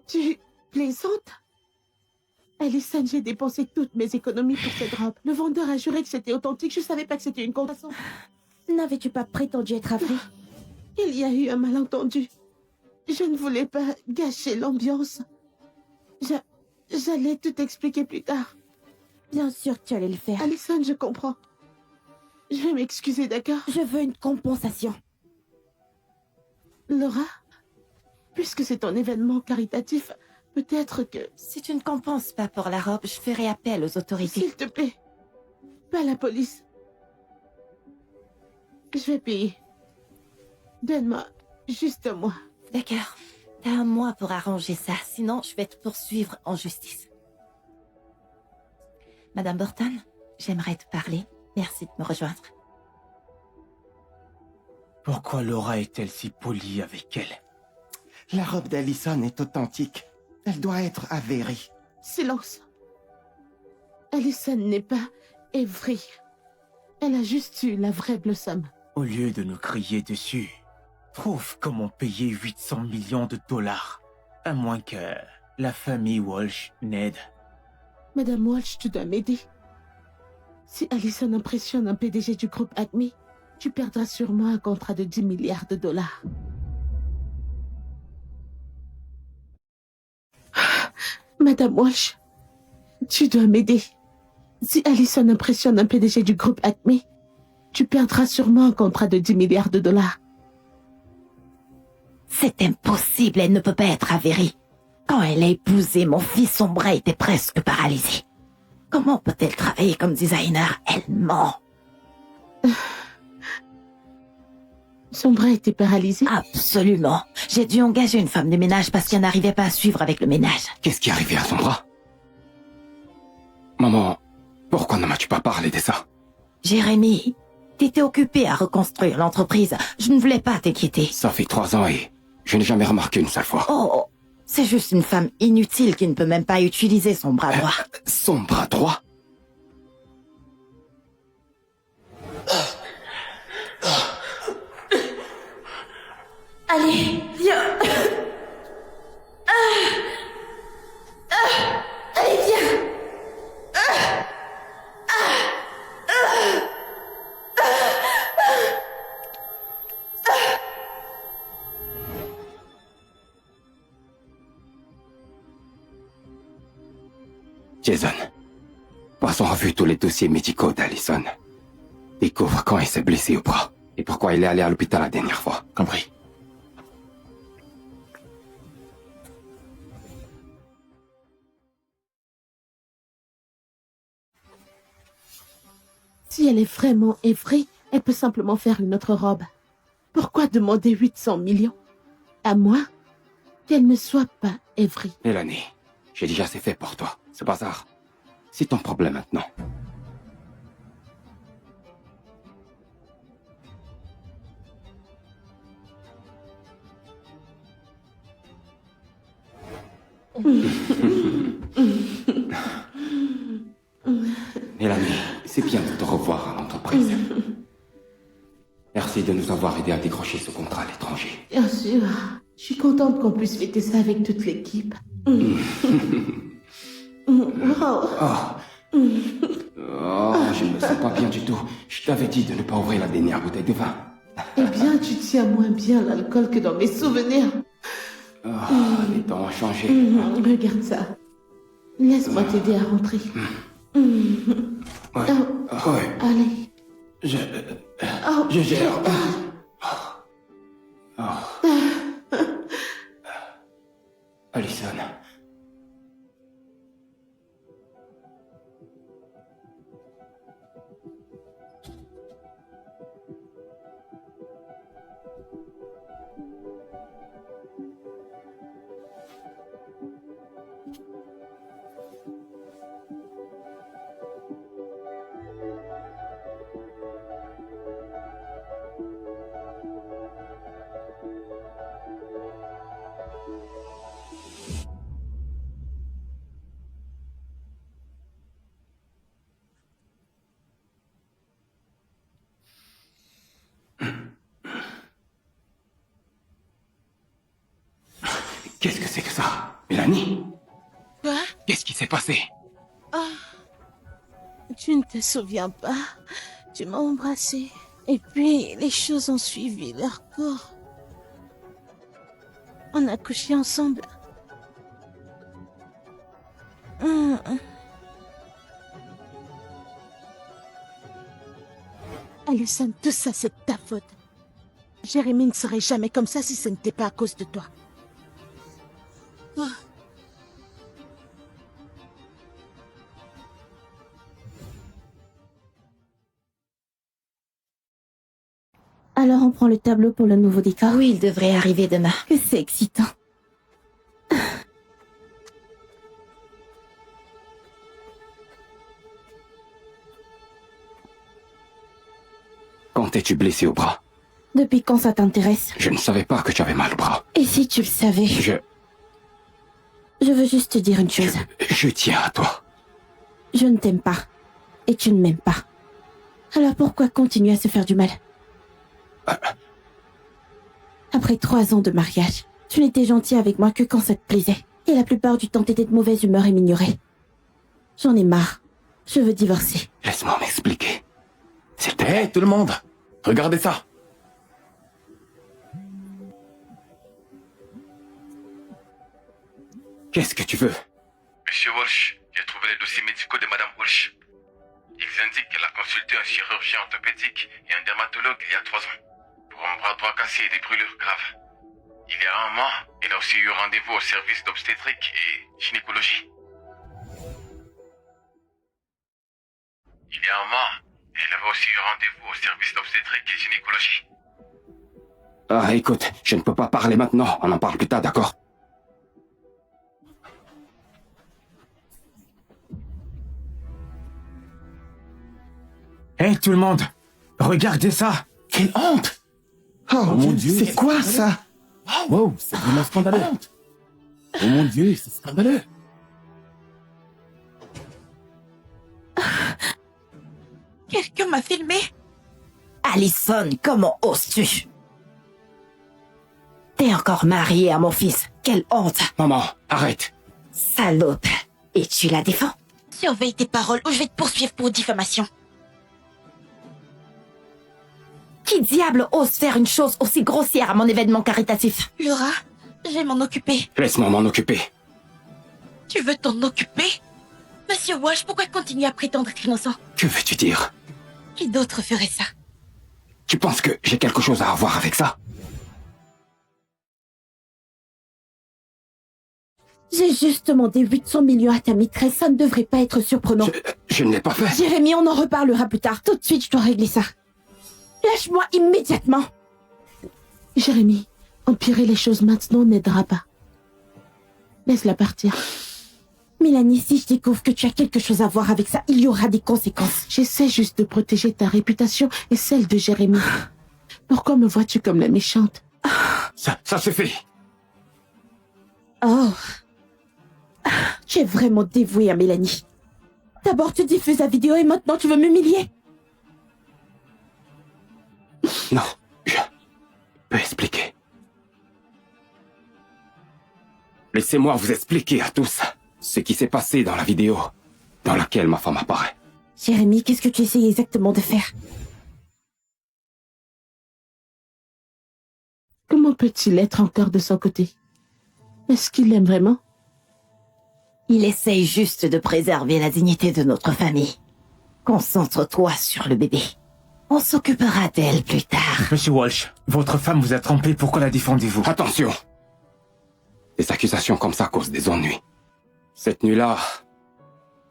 Tu plaisantes? Allison, j'ai dépensé toutes mes économies pour cette robe. Le vendeur a juré que c'était authentique, je savais pas que c'était une contrefaçon. N'avais-tu pas prétendu être Avery? Il y a eu un malentendu. Je ne voulais pas gâcher l'ambiance. J'allais tout expliquer plus tard. Bien sûr que tu allais le faire. Allison, je comprends. Je vais m'excuser, d'accord? Je veux une compensation. Laura, puisque c'est un événement caritatif, peut-être que... Si tu ne compenses pas pour la robe, je ferai appel aux autorités. S'il te plaît, pas la police. Je vais payer. Donne-moi juste un mois. D'accord. T'as un mois pour arranger ça, sinon je vais te poursuivre en justice. Madame Burton, j'aimerais te parler. Merci de me rejoindre. Pourquoi Laura est-elle si polie avec elle? La robe d'Allison est authentique. Elle doit être Avery. Silence. Allison n'est pas Avery. Elle a juste eu la vraie Blossom. Au lieu de nous crier dessus, trouve comment payer 800 millions de dollars. À moins que la famille Walsh n'aide. Madame Walsh, tu dois m'aider. Si Allison impressionne un PDG du groupe Acme, tu perdras sûrement un contrat de 10 milliards de dollars. Madame Walsh, tu dois m'aider. Si Allison impressionne un PDG du groupe Acme, tu perdras sûrement un contrat de 10 milliards de dollars. C'est impossible, elle ne peut pas être Avery. Quand elle a épousé mon fils, son bras était presque paralysé. Comment peut-elle travailler comme designer? Elle ment. Son bras était paralysé? Absolument. J'ai dû engager une femme de ménage parce qu'elle n'arrivait pas à suivre avec le ménage. Qu'est-ce qui est arrivé à son bras? Maman, pourquoi ne m'as-tu pas parlé de ça? Jérémy, t'étais occupé à reconstruire l'entreprise. Je ne voulais pas t'inquiéter. Ça fait 3 ans et je n'ai jamais remarqué une seule fois. Oh, c'est juste une femme inutile qui ne peut même pas utiliser son bras droit. Son bras droit? Allez, viens. Allez, viens. Jason, passe en revue tous les dossiers médicaux d'Allison. Découvre quand il s'est blessé au bras et pourquoi il est allé à l'hôpital la dernière fois. Compris. Si elle est vraiment Avery, elle peut simplement faire une autre robe. Pourquoi demander 800 millions? À moins qu'elle ne soit pas Avery. Mélanie, j'ai déjà assez fait pour toi. Ce bazar, c'est ton problème maintenant. Mélanie, c'est bien de te revoir à l'entreprise. Merci de nous avoir aidé à décrocher ce contrat à l'étranger. Bien sûr. Je suis contente qu'on puisse fêter ça avec toute l'équipe. Wow. Je ne me sens pas bien du tout. Je t'avais dit de ne pas ouvrir la dernière bouteille de vin. Eh bien, tu tiens moins bien l'alcool que dans mes souvenirs. Les temps ont changé. Regarde ça. Laisse-moi t'aider à rentrer. Ouais. Allez. Je gère. Allison. Qu'est-ce que c'est que ça? Mélanie? Quoi? Qu'est-ce qui s'est passé? Tu ne te souviens pas? Tu m'as embrassé. Et puis, les choses ont suivi leur cours. On a couché ensemble. Alison, tout ça, c'est ta faute. Jérémy ne serait jamais comme ça si ce n'était pas à cause de toi. Alors on prend le tableau pour le nouveau décor. Oui, il devrait arriver demain. Que c'est excitant. Quand t'es-tu blessé au bras? Depuis quand ça t'intéresse? Je ne savais pas que tu avais mal au bras. Et si tu le savais? Je veux juste te dire une chose. Je tiens à toi. Je ne t'aime pas. Et tu ne m'aimes pas. Alors pourquoi continuer à se faire du mal? Après 3 ans de mariage, tu n'étais gentil avec moi que quand ça te plaisait. Et la plupart du temps, t'étais de mauvaise humeur et m'ignorais. J'en ai marre. Je veux divorcer. Laisse-moi m'expliquer. Hey, tout le monde! Regardez ça! Qu'est-ce que tu veux? Monsieur Walsh, j'ai trouvé les dossiers médicaux de Madame Walsh. Ils indiquent qu'elle a consulté un chirurgien orthopédique et un dermatologue il y a 3 ans pour un bras droit cassé et des brûlures graves. Il y a un mois, elle a aussi eu rendez-vous au service d'obstétrique et gynécologie. Il y a un mois, elle avait aussi eu rendez-vous au service d'obstétrique et gynécologie. Ah, écoute, je ne peux pas parler maintenant. On en parle plus tard, d'accord? Hé, tout le monde, regardez ça. Quelle honte! Oh, mon Dieu, c'est quoi ça? Wow, c'est vraiment scandaleux. Oh mon Dieu, c'est scandaleux. Quelqu'un m'a filmé. Allison, comment oses-tu? T'es encore mariée à mon fils. Quelle honte. Maman, arrête. Salope. Et tu la défends? Surveille tes paroles ou je vais te poursuivre pour diffamation. Qui diable ose faire une chose aussi grossière à mon événement caritatif? Laura, je vais m'en occuper. Laisse-moi m'en occuper. Tu veux t'en occuper? Monsieur Walsh, pourquoi continuer à prétendre être innocent? Que veux-tu dire? Qui d'autre ferait ça? Tu penses que j'ai quelque chose à voir avec ça? J'ai juste demandé 800 millions à ta maîtresse, ça ne devrait pas être surprenant. Je ne l'ai pas fait. Jérémy, on en reparlera plus tard. Tout de suite, je dois régler ça. Lâche-moi immédiatement. Jérémy, empirer les choses maintenant n'aidera pas. Laisse-la partir. Mélanie, si je découvre que tu as quelque chose à voir avec ça, il y aura des conséquences. J'essaie juste de protéger ta réputation et celle de Jérémy. Pourquoi me vois-tu comme la méchante? Ça suffit. Oh. Tu es vraiment dévouée à Mélanie. D'abord tu diffuses la vidéo et maintenant tu veux m'humilier? Non, je peux expliquer. Laissez-moi vous expliquer à tous ce qui s'est passé dans la vidéo dans laquelle ma femme apparaît. Jérémy, qu'est-ce que tu essayes exactement de faire? Comment peut-il être encore de son côté? Est-ce qu'il l'aime vraiment? Il essaye juste de préserver la dignité de notre famille. Concentre-toi sur le bébé. On s'occupera d'elle plus tard. Monsieur Walsh, votre femme vous a trompé, pourquoi la défendez-vous? Attention! Des accusations comme ça causent des ennuis. Cette nuit-là,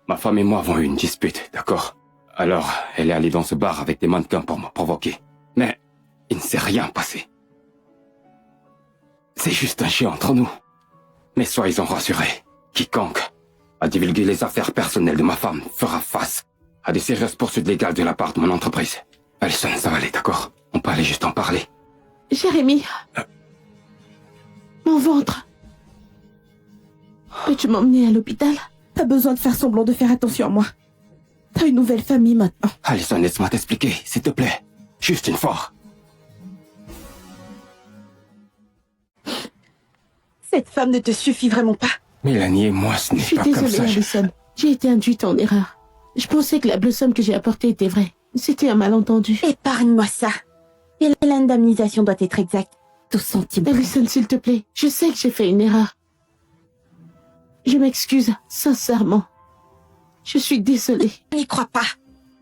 ma femme et moi avons eu une dispute, d'accord? Alors, elle est allée dans ce bar avec des mannequins pour me provoquer. Mais il ne s'est rien passé. C'est juste un jeu entre nous. Mais soyez-en rassurés, quiconque a divulgué les affaires personnelles de ma femme fera face à des sérieuses poursuites légales de la part de mon entreprise. Alison, ça va aller, d'accord? On peut aller juste en parler. Jérémy. Mon ventre. Peux-tu m'emmener à l'hôpital? Pas besoin de faire semblant de faire attention à moi. T'as une nouvelle famille maintenant. Alison, laisse-moi t'expliquer, s'il te plaît. Juste une fois. Cette femme ne te suffit vraiment pas. Mélanie et moi, ce n'est Je suis pas comme désolée, ça. Alison. J'ai été induite en erreur. Je pensais que la blossom que j'ai apportée était vraie. C'était un malentendu. Épargne-moi ça. Et l'indemnisation doit être exacte. 12 centimes. Alison, s'il te plaît, je sais que j'ai fait une erreur. Je m'excuse, sincèrement. Je suis désolée. N'y crois pas.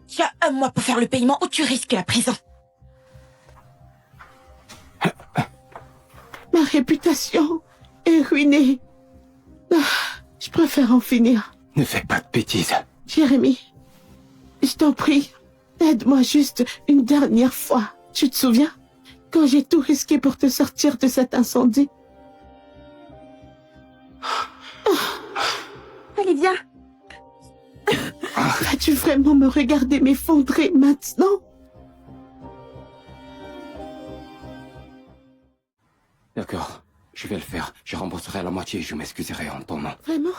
Tu as 1 mois pour faire le paiement ou tu risques la prison. Ma réputation est ruinée. Ah, je préfère en finir. Ne fais pas de bêtises. Jérémy, je t'en prie, aide-moi juste une dernière fois. Tu te souviens? Quand j'ai tout risqué pour te sortir de cet incendie. Allez, viens. Vas-tu vraiment me regarder m'effondrer maintenant? D'accord, je vais le faire. Je rembourserai la moitié et je m'excuserai en ton nom. Vraiment?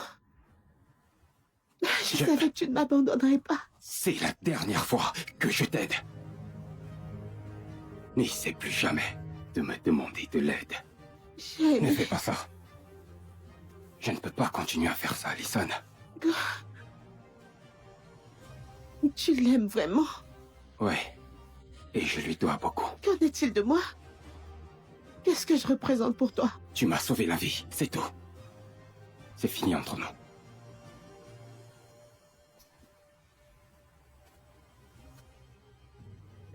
Je savais que tu ne m'abandonnerais pas. C'est la dernière fois que je t'aide. N'essaie plus jamais de me demander de l'aide. Ne Jérémy, fais pas ça. Je ne peux pas continuer à faire ça, Alison. tu l'aimes vraiment? Ouais. Et je lui dois beaucoup. Qu'en est-il de moi? Qu'est-ce que je représente pour toi? Tu m'as sauvé la vie, c'est tout. C'est fini entre nous.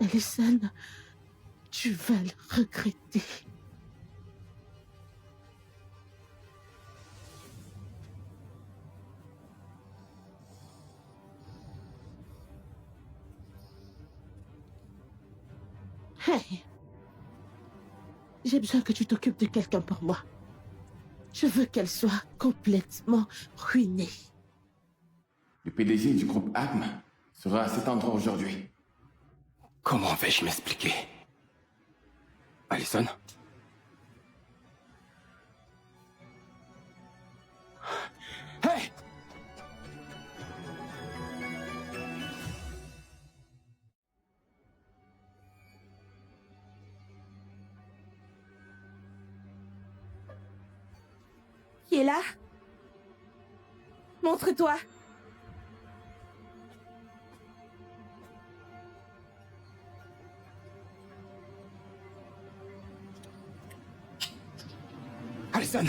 Alison, tu vas le regretter. Hey. J'ai besoin que tu t'occupes de quelqu'un pour moi. Je veux qu'elle soit complètement ruinée. Le PDG du groupe ACM sera à cet endroit aujourd'hui. Comment vais-je m'expliquer? Allison? Hey! Qui est là? Montre-toi. Allison!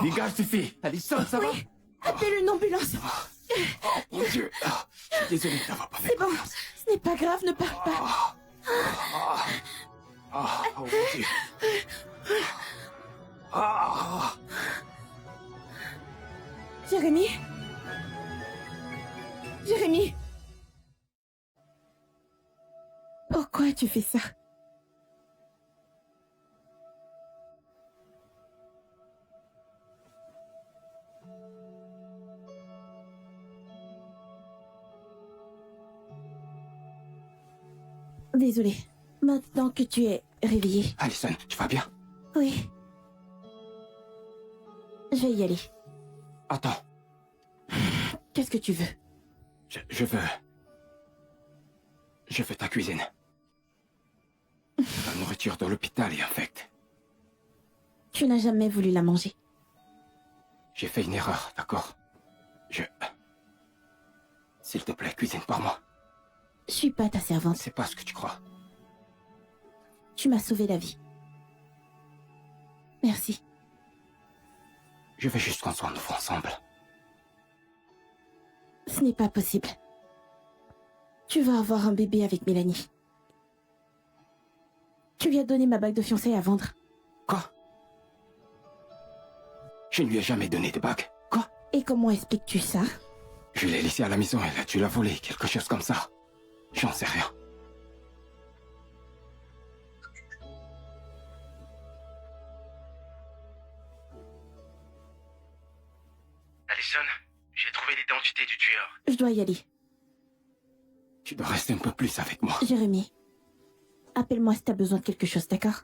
Dégage ces filles. Allison, ça va? Oui. Appelle une ambulance. Mon Dieu! Je suis désolé de t'avoir pas fait C'est bon. confiance. Ce n'est pas grave, ne parle pas. Oh mon Dieu! Ah. Jérémy? Jérémy? Pourquoi tu fais ça? Désolée. Maintenant que tu es réveillée. Allison, tu vas bien? Oui. Je vais y aller. Attends, Qu'est-ce que tu veux? je veux... Je veux ta cuisine. La nourriture de l'hôpital est infecte. Tu n'as jamais voulu la manger. J'ai fait une erreur, d'accord? S'il te plaît, cuisine pour moi. Je suis pas ta servante. C'est pas ce que tu crois. Tu m'as sauvé la vie. Merci. Je veux juste qu'on soit nouveau ensemble. Ce n'est pas possible. Tu vas avoir un bébé avec Mélanie. Tu lui as donné ma bague de fiançailles à vendre. Quoi? Je ne lui ai jamais donné de bague. Quoi? Et comment expliques-tu ça? Je l'ai laissée à la maison, elle a dû la voler, quelque chose comme ça. J'en sais rien. Allison, j'ai trouvé l'identité du tueur. Je dois y aller. Tu dois rester un peu plus avec moi. Jérémy, appelle-moi si t'as besoin de quelque chose, d'accord?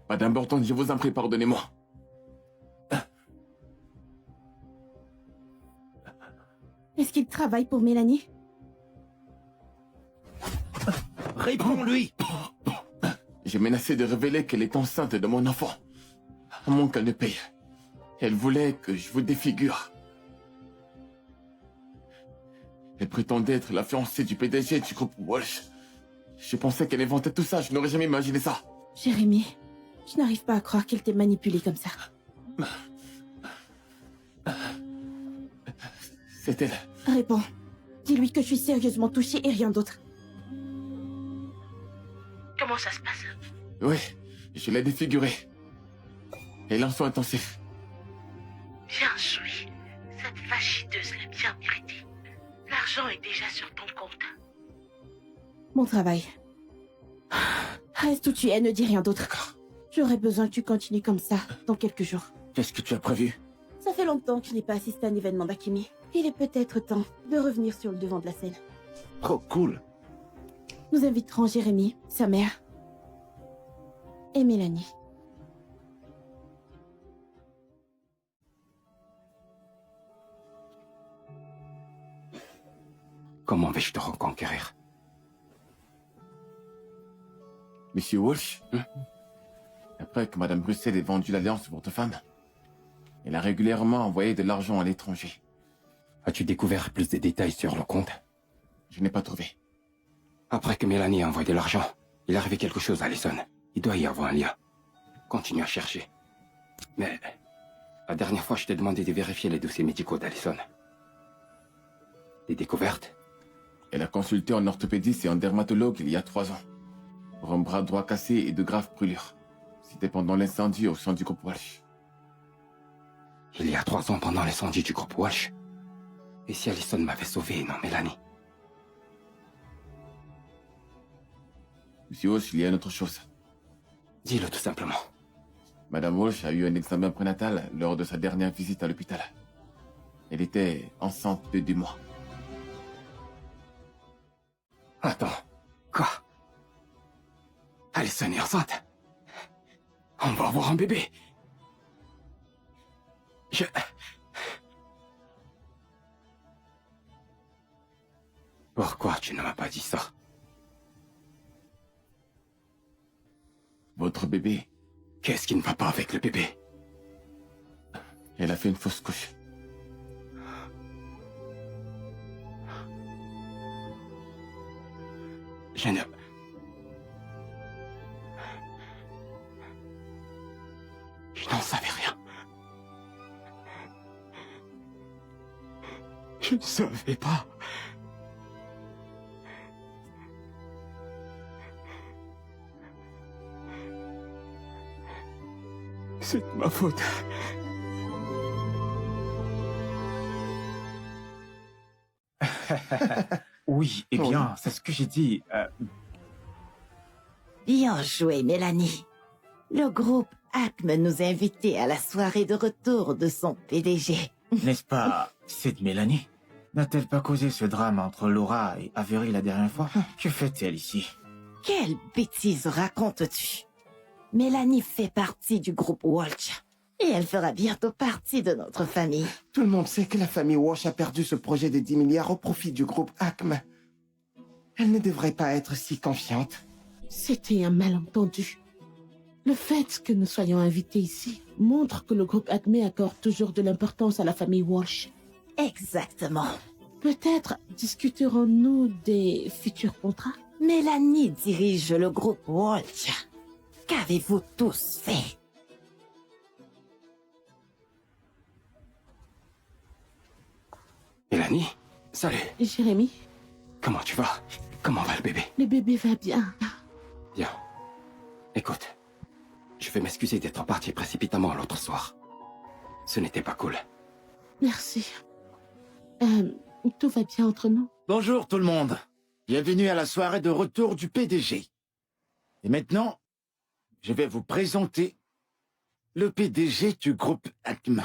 Madame Burton, je vous en prie, pardonnez-moi. Est-ce qu'il travaille pour Mélanie? Réponds-lui! J'ai menacé de révéler qu'elle est enceinte de mon enfant. À moins qu'elle ne paye. Elle voulait que je vous défigure. Elle prétendait être la fiancée du PDG du groupe Walsh. Je pensais qu'elle inventait tout ça, je n'aurais jamais imaginé ça. Jérémy, je n'arrive pas à croire qu'elle t'ait manipulé comme ça. C'est elle. Réponds. Dis-lui que je suis sérieusement touchée et rien d'autre. Comment ça se passe? Oui, je l'ai défigurée. Et l'enfant intensif. Bien joué. Cette vachideuse l'a bien mérité. L'argent est déjà sur ton compte. Mon travail. Reste où tu es, ne dis rien d'autre. J'aurais besoin que tu continues comme ça dans quelques jours. Qu'est-ce que tu as prévu? Ça fait longtemps que je n'ai pas assisté à un événement d'Akimi. Il est peut-être temps de revenir sur le devant de la scène. Trop cool. Nous inviterons Jérémy, sa mère et Mélanie. Comment vais-je te reconquérir? Monsieur Walsh, après que Madame Bruxelles ait vendu l'alliance de votre femme, elle a régulièrement envoyé de l'argent à l'étranger. As-tu découvert plus de détails sur le compte? Je n'ai pas trouvé. Après que Mélanie a envoyé de l'argent, il est arrivé quelque chose à Allison. Il doit y avoir un lien. Continue à chercher. Mais la dernière fois, je t'ai demandé de vérifier les dossiers médicaux d'Allison. Des découvertes? Elle a consulté un orthopédiste et un dermatologue il y a 3 ans. Pour un bras droit cassé et de graves brûlures. C'était pendant l'incendie au sein du groupe Walsh. Il y a 3 ans pendant l'incendie du groupe Walsh. Et si Allison m'avait sauvé et non Mélanie? Monsieur Walsh, il y a une autre chose. Dis-le tout simplement. Madame Walsh a eu un examen prénatal lors de sa dernière visite à l'hôpital. Elle était enceinte de 2 mois. Attends, quoi? Allison est enceinte? On va avoir un bébé. Pourquoi tu ne m'as pas dit ça? Votre bébé, Qu'est-ce qui ne va pas avec le bébé? elle a fait une fausse couche. Je ne... Je n'en savais rien. Je ne savais pas. C'est de ma faute. Oui, eh bien, c'est ce que j'ai dit. Bien joué, Mélanie. Le groupe ACME nous a invités à la soirée de retour de son PDG. N'est-ce pas, c'est de Mélanie? N'a-t-elle pas causé ce drame entre Laura et Avery la dernière fois? Que fait-elle ici? Quelle bêtise racontes-tu? Mélanie fait partie du groupe Walsh. Et elle fera bientôt partie de notre famille. Tout le monde sait que la famille Walsh a perdu ce projet de 10 milliards au profit du groupe ACME. Elle ne devrait pas être si confiante. C'était un malentendu. Le fait que nous soyons invités ici montre que le groupe ACME accorde toujours de l'importance à la famille Walsh. Exactement. Peut-être discuterons-nous des futurs contrats? Mélanie dirige le groupe Walsh. Qu'avez-vous tous fait? Mélanie, salut. Jérémy, Comment tu vas? Comment va le bébé? le bébé va bien. Bien. Écoute, je vais m'excuser d'être parti précipitamment l'autre soir. Ce n'était pas cool. Merci. Tout va bien entre nous? Bonjour tout le monde. Bienvenue à la soirée de retour du PDG. Et maintenant, je vais vous présenter le PDG du groupe ACME.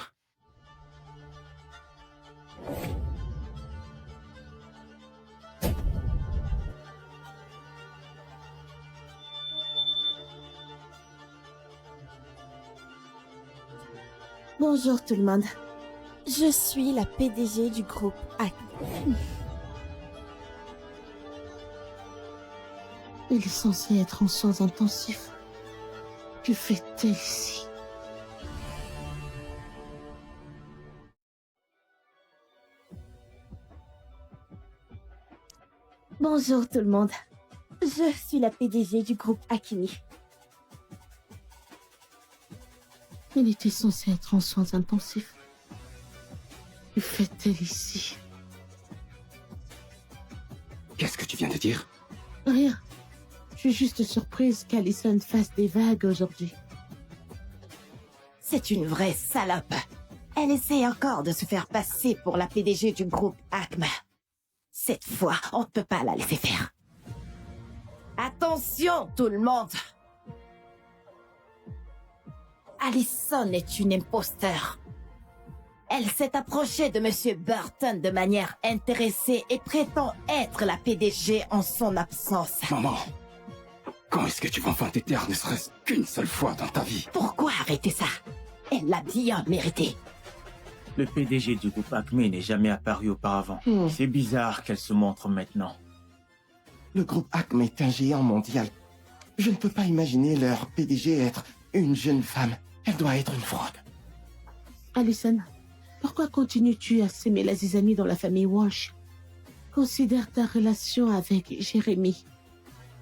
Bonjour tout le monde. Je suis la PDG du groupe ACME. Il est censé être en soins intensifs. Que fait-elle ici? Bonjour tout le monde. Je suis la PDG du groupe Akini. Il était censé être en soins intensifs. Que fait-elle ici? Qu'est-ce que tu viens de dire? Rien. Je suis juste surprise qu'Allison fasse des vagues aujourd'hui. C'est une vraie salope. Elle essaie encore de se faire passer pour la PDG du groupe ACME. Cette fois, on ne peut pas la laisser faire. Attention, tout le monde! Allison est une imposteur. Elle s'est approchée de Monsieur Burton de manière intéressée et prétend être la PDG en son absence. Maman, quand est-ce que tu vas enfin t'éteindre ne serait-ce qu'une seule fois dans ta vie? Pourquoi arrêter ça? Elle l'a bien mérité. Le PDG du groupe ACME n'est jamais apparu auparavant. C'est bizarre qu'elle se montre maintenant. Le groupe ACME est un géant mondial. Je ne peux pas imaginer leur PDG être une jeune femme. Elle doit être une fraude. Allison, pourquoi continues-tu à s'aimer la zizanie dans la famille Walsh? Considère ta relation avec Jérémy.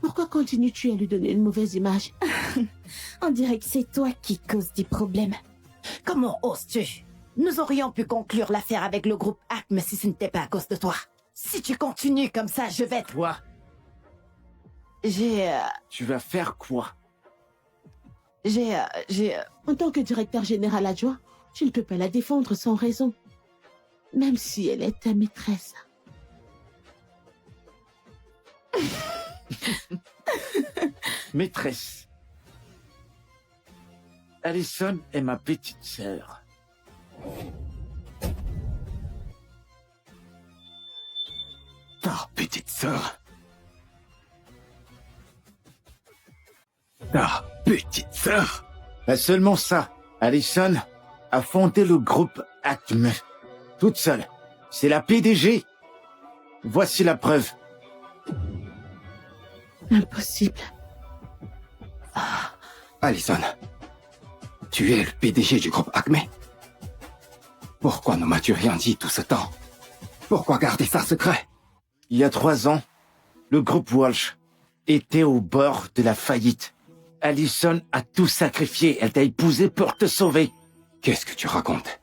Pourquoi continues-tu à lui donner une mauvaise image? On dirait que c'est toi qui causes des problèmes. Comment oses-tu? Nous aurions pu conclure l'affaire avec le groupe ACME si ce n'était pas à cause de toi. Si tu continues comme ça, je vais... Toi, J'ai... tu vas faire quoi? En tant que directeur général adjoint, tu ne peux pas la défendre sans raison. Même si elle est ta maîtresse. Maîtresse. Allison est ma petite sœur. Ta petite sœur. Ta petite sœur. Pas seulement ça, Allison a fondé le groupe Acme. Toute seule. C'est la PDG. Voici la preuve. Impossible. Allison, tu es le PDG du groupe Acme? Pourquoi ne m'as-tu rien dit tout ce temps? Pourquoi garder ça secret? Il y a 3 ans, le groupe Walsh était au bord de la faillite. Allison a tout sacrifié. Elle t'a épousé pour te sauver. Qu'est-ce que tu racontes?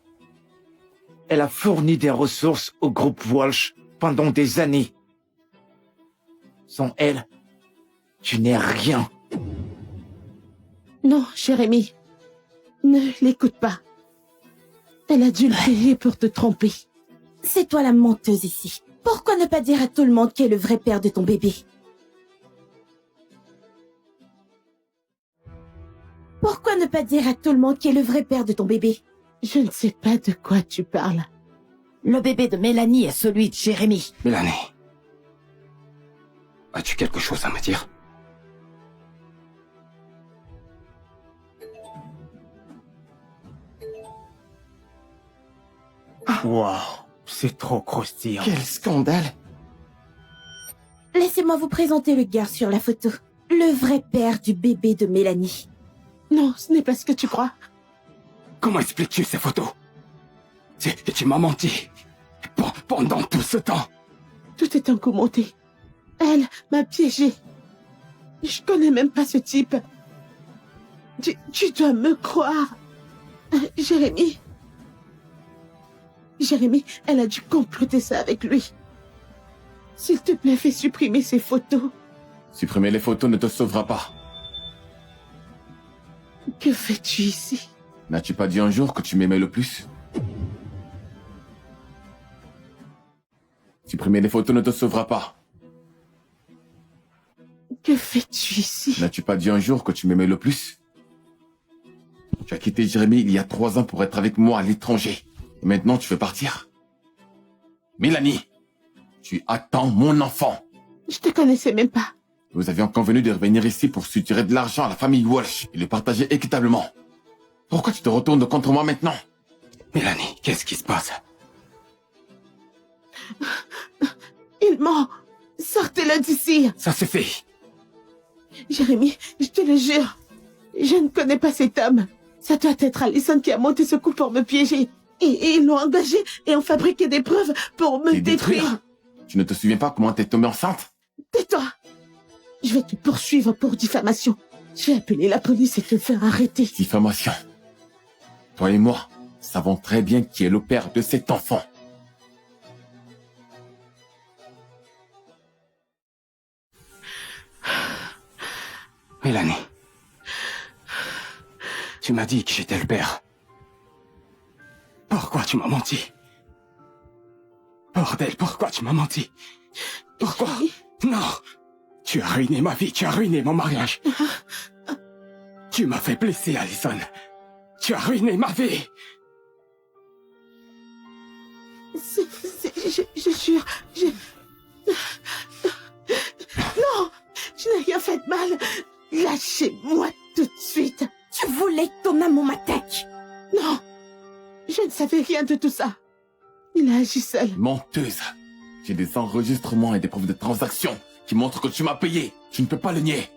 Elle a fourni des ressources au groupe Walsh pendant des années. Sans elle, tu n'es rien. Non, Jérémy. Ne l'écoute pas. Elle a dû le payer pour te tromper. C'est toi la menteuse ici. Pourquoi ne pas dire à tout le monde qui est le vrai père de ton bébé? Pourquoi ne pas dire à tout le monde qui est le vrai père de ton bébé? Je ne sais pas de quoi tu parles. Le bébé de Mélanie est celui de Jérémy. Mélanie, as-tu quelque chose à me dire? Waouh, c'est trop croustillant. Quel scandale! Laissez-moi vous présenter le gars sur la photo. Le vrai père du bébé de Mélanie. Non, ce n'est pas ce que tu crois. Comment expliques-tu ces photos? Tu m'as menti. Pendant tout ce temps. Tout est encommenté. Elle m'a piégé. Je connais même pas ce type. Tu dois me croire. Jérémy. Jérémy, elle a dû comploter ça avec lui. S'il te plaît, fais supprimer ces photos. Supprimer les photos ne te sauvera pas. Que fais-tu ici? N'as-tu pas dit un jour que tu m'aimais le plus? Supprimer les photos ne te sauvera pas. Que fais-tu ici? N'as-tu pas dit un jour que tu m'aimais le plus? Tu as quitté Jérémy il y a 3 ans pour être avec moi à l'étranger. Et maintenant tu veux partir? Mélanie, tu attends mon enfant. Je te connaissais même pas. Nous avions convenu de revenir ici pour suturer de l'argent à la famille Walsh et le partager équitablement. Pourquoi tu te retournes contre moi maintenant? Mélanie, qu'est-ce qui se passe? Il ment. Sortez-le d'ici. Ça suffit. Jérémy, je te le jure. Je ne connais pas cet homme. Ça doit être Allison qui a monté ce coup pour me piéger. Et ils l'ont engagé et ont fabriqué des preuves pour me détruire. Tu ne te souviens pas comment t'es tombée enceinte? Tais-toi. Je vais te poursuivre pour diffamation. Je vais appeler la police et te faire arrêter. Diffamation. Toi et moi savons très bien qui est le père de cet enfant. Mélanie, tu m'as dit que j'étais le père. Pourquoi tu m'as menti? Bordel, pourquoi tu m'as menti? Pourquoi? Non! Tu as ruiné ma vie, tu as ruiné mon mariage. Tu m'as fait blesser, Allison. Tu as ruiné ma vie. Je jure, Non! Je n'ai rien fait de mal. Lâchez-moi tout de suite. Tu voulais que ton amour m'attaque. Non! Je ne savais rien de tout ça. Il a agi seul. Menteuse. J'ai des enregistrements et des preuves de transaction qui montrent que tu m'as payé. Tu ne peux pas le nier.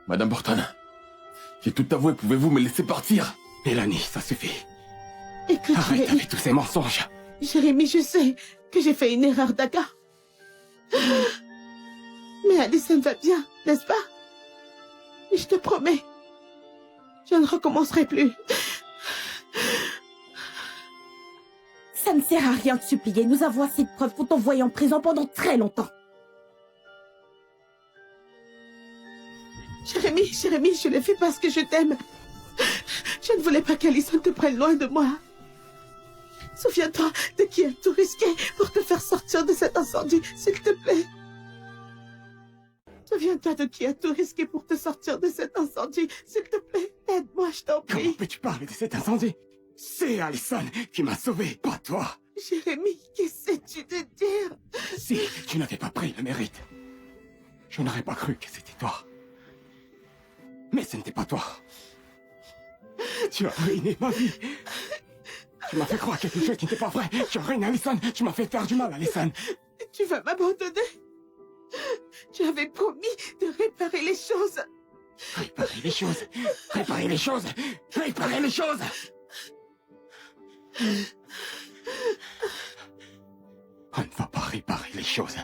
Madame Burton, j'ai tout avoué. Pouvez-vous me laisser partir? Mélanie, ça suffit. Écoute, Arrête avec tous ces mensonges. Jérémy, je sais que j'ai fait une erreur, d'accord? Mais Allison va bien, n'est-ce pas? Je te promets. Je ne recommencerai plus. Ça ne sert à rien de supplier. Nous avons assez de preuves pour t'envoyer en prison pendant très longtemps. Jérémy, je l'ai fait parce que je t'aime. Je ne voulais pas qu'Alison te prenne loin de moi. Souviens-toi de qui a tout risqué pour te faire sortir de cet incendie, s'il te plaît. Souviens-toi de qui a tout risqué pour te sortir de cet incendie, s'il te plaît. Aide-moi, je t'en prie. Comment peux-tu parler de cet incendie? C'est Alison qui m'a sauvé, pas toi. Jérémy, qu'essaies-tu de dire? Si tu n'avais pas pris le mérite, je n'aurais pas cru que c'était toi. Mais ce n'était pas toi. Tu as ruiné ma vie. Tu m'as fait croire quelque chose qui n'était pas vrai. Tu as ruiné Alison. Tu m'as fait faire du mal, Alison. Tu vas m'abandonner? Tu avais promis de réparer les choses. Réparer les choses. Réparer les choses. Réparer les choses. On ne va pas réparer les choses.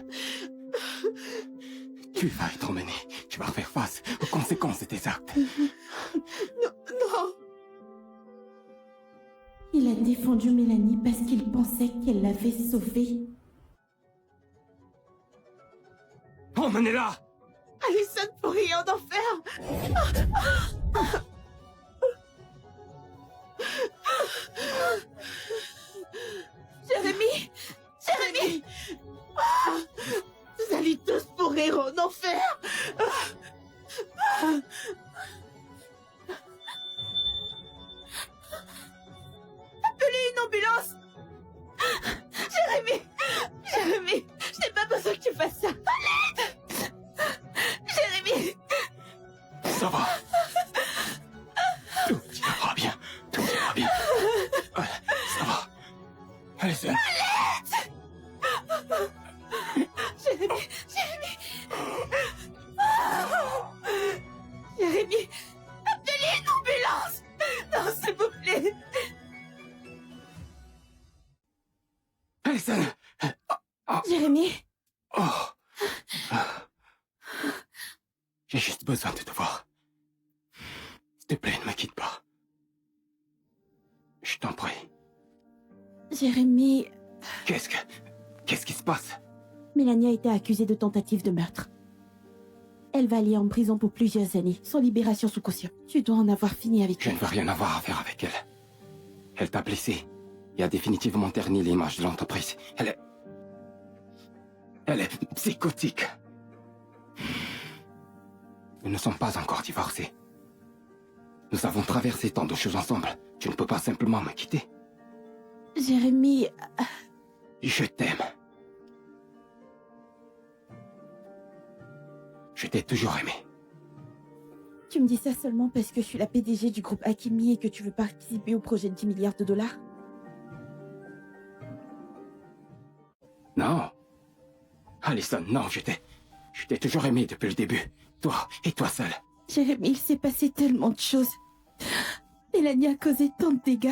Tu vas être emmené. Tu vas faire face aux conséquences de tes actes. Non. Il a défendu Mélanie parce qu'il pensait qu'elle l'avait sauvée. Emmenez-la! Alison pourrit en enfer. Jérémy! Vous allez tous pourrir en enfer. Appelez une ambulance. Jérémy, je n'ai pas besoin que tu fasses ça. Jérémy! Ça va. Tout ira bien. Tout ira bien. Ça va. Alison. Jérémy, appelez une ambulance. Non, s'il vous plaît. Alison. Jérémy, J'ai juste besoin de te voir. S'il te plaît, ne me quitte pas. Je t'en prie. Jérémy, Qu'est-ce qui se passe? Mélanie a été accusée de tentative de meurtre. Elle va aller en prison pour plusieurs années, sans libération sous caution. Tu dois en avoir fini avec Je elle. ne veux rien avoir à faire avec elle. Elle t'a blessé et a définitivement terni l'image de l'entreprise. Elle est psychotique. Nous ne sommes pas encore divorcés. Nous avons traversé tant de choses ensemble. Tu ne peux pas simplement me quitter. Jérémy, Je t'aime. Je t'ai toujours aimé. tu me dis ça seulement parce que je suis la PDG du groupe Hakimi et que tu veux participer au projet de 10 milliards de dollars? Non. Alison, non, je t'ai toujours aimé depuis le début. Toi et toi seul. Jérémy, il s'est passé tellement de choses. Mélanie a causé tant de dégâts.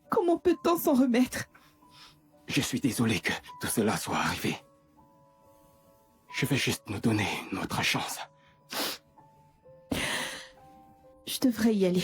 Comment peut-on s'en remettre? Je suis désolé que tout cela soit arrivé. Je vais juste nous donner une autre chance. Je devrais y aller.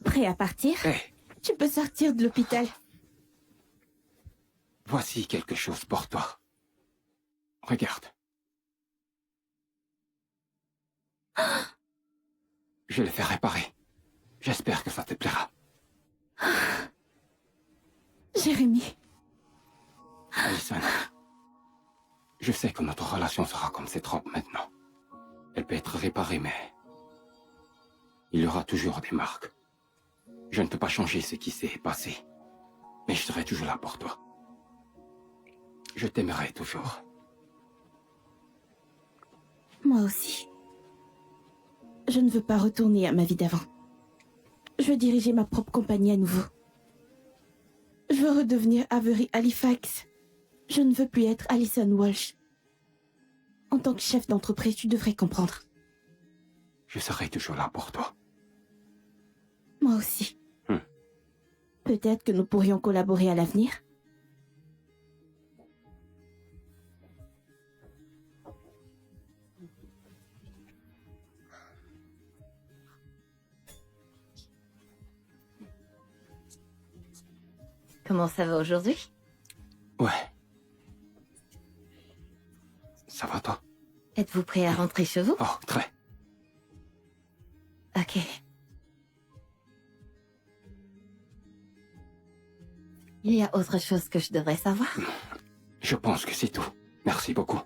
Prêt à partir? Hé, Tu peux sortir de l'hôpital. voici quelque chose pour toi. Regarde. Je l'ai fait réparer. J'espère que ça te plaira. Jérémy, Alison, je sais que notre relation sera comme cette robe maintenant. Elle peut être réparée, mais il y aura toujours des marques. Je ne peux pas changer ce qui s'est passé, mais je serai toujours là pour toi. Je t'aimerai toujours. moi aussi. Je ne veux pas retourner à ma vie d'avant. Je veux diriger ma propre compagnie à nouveau. Je veux redevenir Avery Halifax. Je ne veux plus être Alison Walsh. En tant que chef d'entreprise, tu devrais comprendre. Je serai toujours là pour toi. Moi aussi. Peut-être que nous pourrions collaborer à l'avenir. Comment ça va aujourd'hui? Ouais. Ça va, toi? Êtes-vous prêt à rentrer chez vous? Oh, très. Ok. Il y a autre chose que je devrais savoir? Je pense que c'est tout. Merci beaucoup.